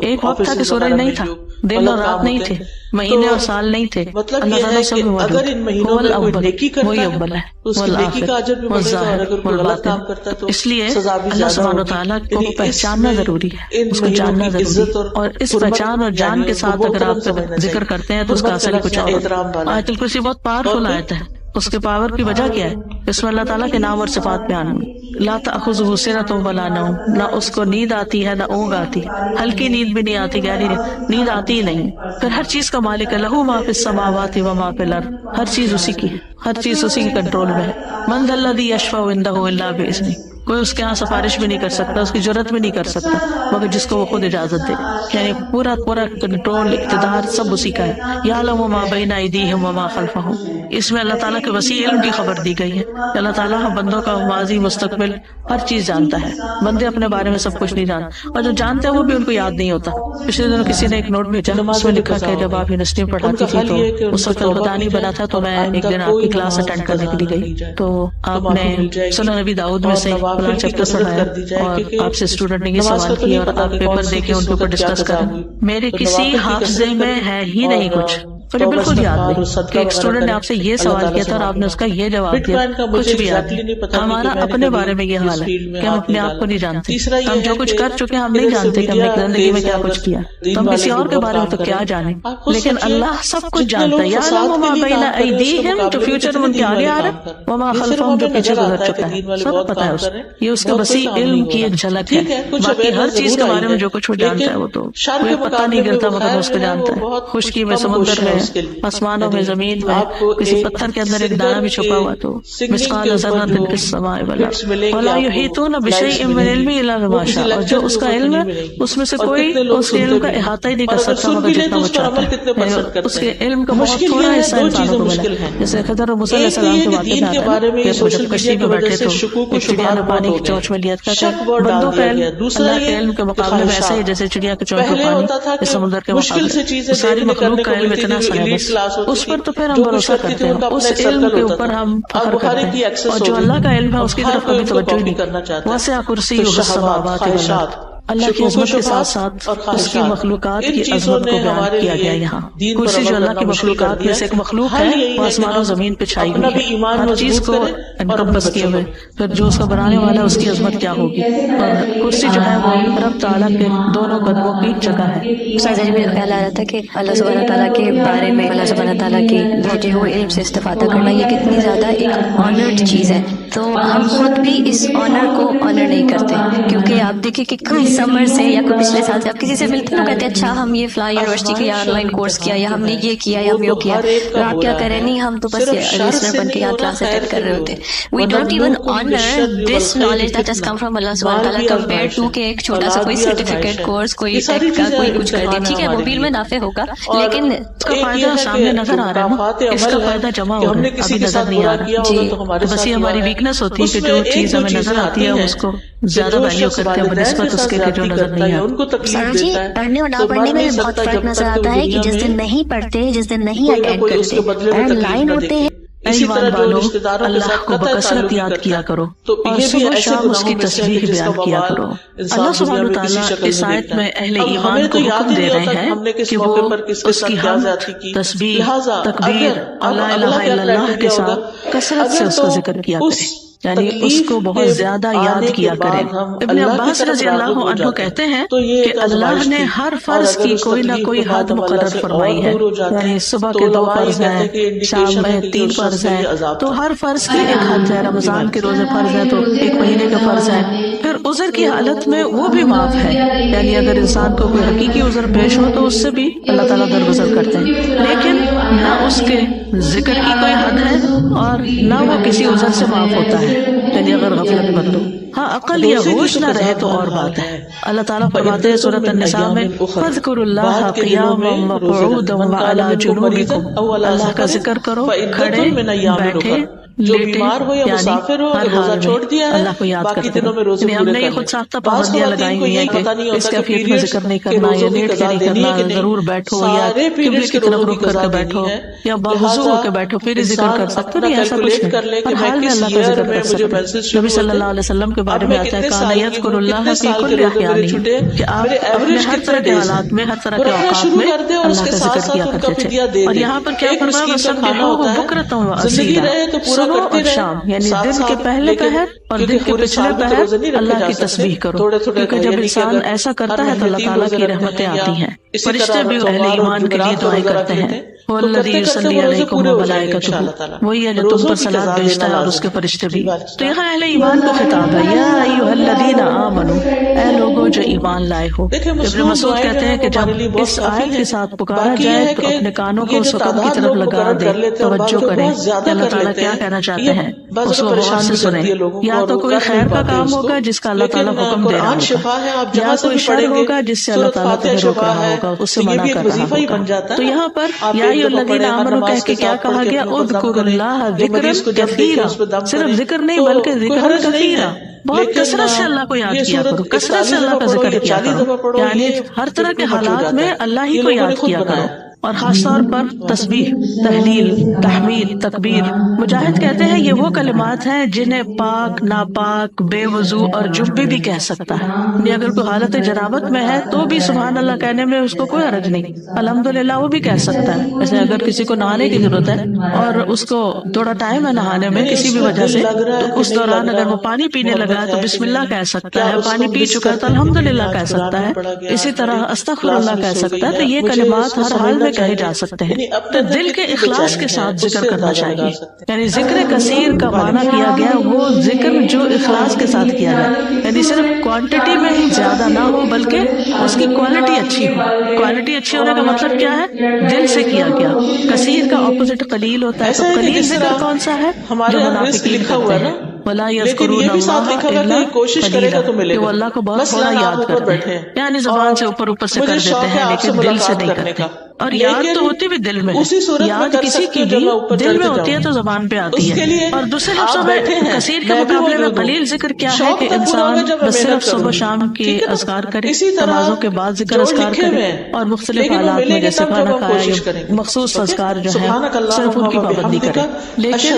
ایک وقت تھا کہ سورج نہیں تھا، دن اور رات نہیں تھے، مہینے اور سال نہیں تھے، اللہ تعالیٰ سب میں موجود ہے، وہ الاول وہی اول ہے، وہ الآخر وہ الظاہر وہ الباطن۔ اس لیے اللہ سبحانہ وتعالیٰ کو پہچاننا ضروری ہے، اس کو جاننا ضروری ہے، اور اس پہچان اور جان کے ساتھ اگر آپ ذکر کرتے ہیں تو اس کا اثر کچھ اور ہوتا ہے۔ آیت الکرسی بہت پاورفل آیت ہے، اس کے پاور کی وجہ کیا ہے؟ اس میں اللہ تعالیٰ کے نام اور صفات بیان ہوئی۔ لا تأخذہ سنۃ ولا نوم، نہ اس کو نیند آتی ہے نہ اونگ آتی، ہلکی نیند بھی نہیں آتی، گہری نیند آتی ہی نہیں۔ پھر ہر چیز کا مالک ہے، لہ ما فی السماوات و ما فی الارض، ہر چیز اسی کی ہے، ہر چیز اسی کے کنٹرول میں ہے۔ من ذا الذی یشفع عندہ الا باذنہ، کوئی اس کے ہاں سفارش بھی نہیں کر سکتا، اس کی جرات بھی نہیں کر سکتا مگر جس کو وہ خود اجازت دے، یعنی پورا کنٹرول اقتدار سب اسی کا ہے۔ یعلم ما بین ایدیہم وما خلفہم، اس میں اللہ تعالیٰ کے وسیع علم کی خبر دی گئی ہے۔ اللہ تعالیٰ بندوں کا ماضی مستقبل ہر چیز جانتا ہے، بندے اپنے بارے میں سب کچھ نہیں جانتے، اور جو جانتے ہیں وہ بھی ان کو یاد نہیں ہوتا۔ پچھلے دنوں کسی نے ایک نوٹ بھیجا، اس میں لکھا کہ جب آپ یونیورسٹی میں پڑھاتی تھی تو اس وقت البتہ نہیں بنا تھا، تو میں ایک دن آپ کی کلاس اٹینڈ کرنے کے لیے گئی، تو آپ نے سنن نبی داؤد میں سے فلاں چیپٹر پڑھایا اور آپ سے اسٹوڈنٹ نے یہ سوال کیا اور آپ پیپر دیکھیں ان کے اوپر ڈسکس کریں، میرے کسی حافظے میں ہے ہی نہیں کچھ، مجھے بالکل یاد نہیں کہ ایک اسٹوڈنٹ نے آپ سے یہ سوال کیا تھا اور آپ نے اس کا یہ جواب دیا، کچھ بھی یاد نہیں۔ ہمارا اپنے بارے میں یہ حال ہے کہ ہم اپنے آپ کو نہیں جانتے، ہم جو کچھ کر چکے ہیں ہم نہیں جانتے کہ ہم نے زندگی میں کیا کچھ کیا، تو ہم کسی اور کے بارے میں تو کیا جانیں، لیکن اللہ سب کچھ جانتا ہے۔ یعلم ما بین ایدیہم، جو فیوچر میں ان کے آگے آ رہا ہے، وما خلفہم، جو پیچھے گزر چکا ہے، سب پتہ ہے اس کو، یہ اس کے وسیع علم کی ایک جھلک ہے۔ باقی ہر چیز کے بارے میں جو کچھ وہ جانتا ہے وہ تو کوئی پتہ نہیں کرتا مگر اس کو جانتا ہے۔ خشکی میں سمندر میں، آسمانوں میں، زمین میں، کسی پتھر کے اندر ایک دانہ بھی چھپا ہوا تو مثقال ذرۃ فی السماء والارض ولا یحیطون بشیء من علمہ الا بما شاء، اور جو اس کا علم ہے اس میں سے کوئی اس کے علم کا احاطہ ہی نہیں کر سکتا مگر جتنا وہ چاہتا ہے۔ اس کے علم کا بہت تھوڑا حصہ انسانوں کو ملا، جیسے خضر اور موسیٰ علیہ السلام کے واقعے میں آتا ہے کہ جب کشتی میں بیٹھے تو ایک چڑیا نے پانی کی چونچ میں لیا تھا، کہ بندوں کا علم اللہ کے علم کے مقابلے میں ایسا ہی جیسے چڑیا کے چونچ میں پانی اس سمندر کے مقابلے، ساری مخلوق کا علم اتنا سا ہے بس، اس پر تو پھر ہم بھروسہ کرتے ہیں، اس علم کے اوپر ہم فخر کرتے ہیں، اور جو اللہ کا علم ہے اس کی طرف کبھی توجہ ہی نہیں۔ وسع کرسیہ السماوات والارض، اللہ کی عظمت کے ساتھ ساتھ اس کی مخلوقات کی عظمت کو بیان کیا گیا یہاں. کرسی جو اللہ کی مخلوقات میں سے ایک مخلوق ہے وہ آسمان و زمین پہ چھائی ہوئی ہے، ہر چیز کو انکمپس کیے ہوئے، پھر جو اس کا بنانے والا ہے اس کی عظمت کیا ہوگی. اور کرسی جو ہے وہ رب تعالیٰ کے دونوں قدموں کی جگہ ہے.
استاذہ جی میرا خیال آ رہا تھا کہ اللہ سبحانہ تعالیٰ کے بارے میں اللہ سبحانہ تعالیٰ کے بھیجے ہوئے علم سے استفادہ کرنا یہ کتنی زیادہ ایک آنرڈ چیز ہے، تو ہم خود بھی اس آنر کو آنر نہیں کرتے. کیونکہ آپ دیکھیں کہ کوئی سمر سے یا کوئی پچھلے سال سے آپ کسی سے ملتے ہیں کہتے ہیں اچھا ہم یہ فلاں یونیورسٹی کا آن لائن کورس کیا یا ہم نے یہ کیا یا ہم یہ کیا، اور آپ کیا کریں؟ نہیں، ہم تو بس لسنر بن کے یہاں کلاس اٹینڈ کر رہے ہوتے. We don't even honour this knowledge that has come from Allah سبحانہ تعالیٰ کمپیئر ٹو کہ ایک چھوٹا سا کوئی سرٹیفکیٹ کورس کوئی ٹیک کا کوئی کچھ کر دے. ٹھیک ہے موبائل میں نافع ہوگا لیکن
اس کا فائدہ سامنے نظر آ رہا ہے، اس کا فائدہ جمع ہو رہا ہے، ابھی نظر نہیں آ رہا. جی بس یہ ہماری ویکنس ہوتی ہے کہ جو چیز ہمیں نظر آتی ہے اس کو زیادہ ویلیو کرتے ہیں بنسبت اس کے جو نظر نہیں آتی.
سر جی پڑھنے اور نہ پڑھنے میں بہت فرق نظر آتا ہے کہ جس دن نہیں پڑھتے، جس دن نہیں اٹینڈ کرتے، آن لائن ہوتے ہیں.
ایمان والو اللہ کو بکثرت یاد کیا کرو اور صبح شام اس کی تسبیح بیان کیا کرو. اللہ سبحانہ تعالیٰ اس آیت میں اہل ایمان کو حکم دے رہے ہیں کہ وہ اس کی حمد، تسبیح، تکبیر اور لا الہ الا اللہ کے ساتھ کثرت سے اس کا ذکر کیا کریں، یعنی اس کو بہت زیادہ یاد کیا کریں. ابن عباس رضی اللہ عنہ کہتے ہیں کہ اللہ نے ہر فرض کی کوئی نہ کوئی حد مقرر فرمائی ہے، یعنی صبح کے 2 فرض ہیں، شام میں 3 فرض ہیں، تو ہر فرض کی ایک حد ہے. رمضان کے روزے فرض ہے تو 1 مہینے کا فرض ہے. پھر عذر کی حالت میں وہ بھی معاف ہے، یعنی اگر انسان کو کوئی حقیقی عذر پیش ہو تو اس سے بھی اللہ تعالیٰ درگزر کرتے ہیں، لیکن نہ اس کے ذکر کی کوئی حد ہے اور نہ وہ کسی عذر سے معاف ہوتا ہے، یعنی اگر غفلت برتو. ہاں عقل یا ہوش نہ رہے تو اور بات ہے. اللہ تعالیٰ فرماتے ہیں سورۃ النساء میں فاذکروا اللہ قیاما وقعودا وعلی جنوبکم، اللہ کا ذکر کرو کھڑے، بیٹھے،
جو بیمار ہو یا مسافر ہو، روزہ چھوڑ دیا ہے
اللہ کو یاد
باقی
کرتے
دنوں میں روزے
ہم
پورے
نے یہ
کریں.
خود ساختہ پابندیاں لگائی ہوئی ہیں کہ اس کیفیت میں ذکر نہیں کرنا یا لیٹ کے نہیں کرنا، ضرور بیٹھو یا قبلے کی طرف رخ کر کے بیٹھو یا باوضو ہو کے بیٹھو پھر ہی ذکر کر سکتے ہو. نہیں ایسا کچھ نہیں، ہر حال میں اللہ کا ذکر کر سکتے ہیں. نبی صلی اللہ علیہ وسلم کے بارے میں آتا ہے کان یذکر اللہ فی کل احیانہ، کہ آپ اپنے ہر طرح کے حالات میں، ہر طرح کے اوقات میں اللہ کا ذکر کیا کرتے تھے. اور یہاں پر کیا فرمایا وسبحوہ بکرۃ وأصیلا، صبح اور شام یعنی دن کے پہلے پہر اور دن کے پچھلے پہر اللہ کی تسبیح کرو، کیونکہ جب انسان ایسا کرتا ہے تو اللہ تعالیٰ کی رحمتیں آتی ہیں. فرشتے بھی اہل ایمان کے لیے دعائیں کرتے ہیں. والذی یصلی علیکم وملائکتہ، وہی ہے جو تم پر صلاۃ بھیجتا ہے اور اس کے فرشتے بھی. تو یہاں اہل ایمان کو خطاب ہے، یا ایھا الذین آمنوا، اے لوگوں جو ایمان لائے ہو. ابن مسعود کہتے ہیں کہ جب اس آیت کے ساتھ پکارا جائے تو اپنے کانوں کو اس حکم کی طرف لگا دے، توجہ کریں کہ اللہ تعالیٰ کیا کہنا چاہتے ہیں، اس کو غور سے سنیں. یا تو کوئی خیر کا کام ہوگا جس کا اللہ تعالیٰ حکم دے رہا ہوگا، یا کوئی شر ہوگا جس سے اللہ تعالیٰ تمہیں روک رہا ہوگا، اس سے منع کر رہا ہوگا. تو یہاں پر یا ایھا الذین آمنوا کہہ کے کیا کہا گیا، اذکروا اللہ ذکرا کثیرا، صرف ذکر نہیں بلکہ ذکر کثیرا، بہت کثرت سے اللہ کو یاد کیا کرو، کثرت سے اللہ کا ذکر کیا کرو، یعنی ہر طرح کے حالات میں اللہ ہی کو یاد کیا کرو. اور خاص طور پر تسبیح، تحلیل، تحمید، تکبیر. مجاہد کہتے ہیں یہ وہ کلمات ہیں جنہیں پاک، ناپاک، بے وضو اور جنبی بھی کہہ سکتا ہے. یعنی اگر کوئی حالت جنابت میں ہے تو بھی سبحان اللہ کہنے میں اس کو کوئی حرج نہیں، الحمدللہ وہ بھی کہہ سکتا ہے. جیسے اگر کسی کو نہانے کی ضرورت ہے اور اس کو تھوڑا ٹائم ہے نہانے میں کسی بھی وجہ سے، تو اس دوران اگر وہ پانی پینے لگا ہے تو بسم اللہ کہہ سکتا ہے، پانی پی چکا ہے تو الحمدللہ کہہ سکتا ہے، اسی طرح استغفر اللہ کہہ سکتا ہے. تو یہ کلمات ہر حال میں کہے جا سکتے ہیں. تو دل کے اخلاص کے ساتھ ذکر کرنا چاہیے، یعنی ذکر کثیر کا معنی کیا گیا وہ ذکر جو اخلاص کے ساتھ کیا جائے، یعنی صرف کوانٹٹی میں ہی زیادہ نہ ہو بلکہ اس کی کوالٹی اچھی ہو. کوالٹی اچھی ہونے کا مطلب کیا ہے؟ دل سے کیا گیا. کثیر کا اپوزٹ قلیل ہوتا ہے، تو قلیل ذکر کون سا ہے؟ جو منافقین کرتے ہیں، وَلَا يَذْكُرُونَ اللَّهَ إِلَّا قَلِيلًا، کہ وہ اللہ کو بہت تھوڑا یاد کرتے ہیں، یعنی زبان سے اوپر سے کر دیتے ہیں لیکن دل سے نہیں کرتے. اور یاد تو ہوتی بھی دل میں ہے، یاد کسی کی بھی دل میں ہوتی ہے تو زبان پہ آتی ہے. اور دوسرے لفظوں میں کثیر کے مقابلے میں قلیل ذکر کیا ہے کہ انسان بس صرف صبح شام کے اذکار کرے، نمازوں کے بعد ذکر اذکار کرے، اور مختلف حالات میں جیسے کھانا کھایا یا مخصوص اذکار جو ہے صرف ان کی پابندی کرے. لیکن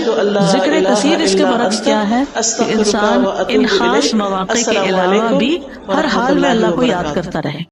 ذکر کثیر اس کے برعکس کیا ہے کہ انسان ان خاص مواقع کے علاوہ بھی ہر حال میں اللہ کو یاد کرتا رہے.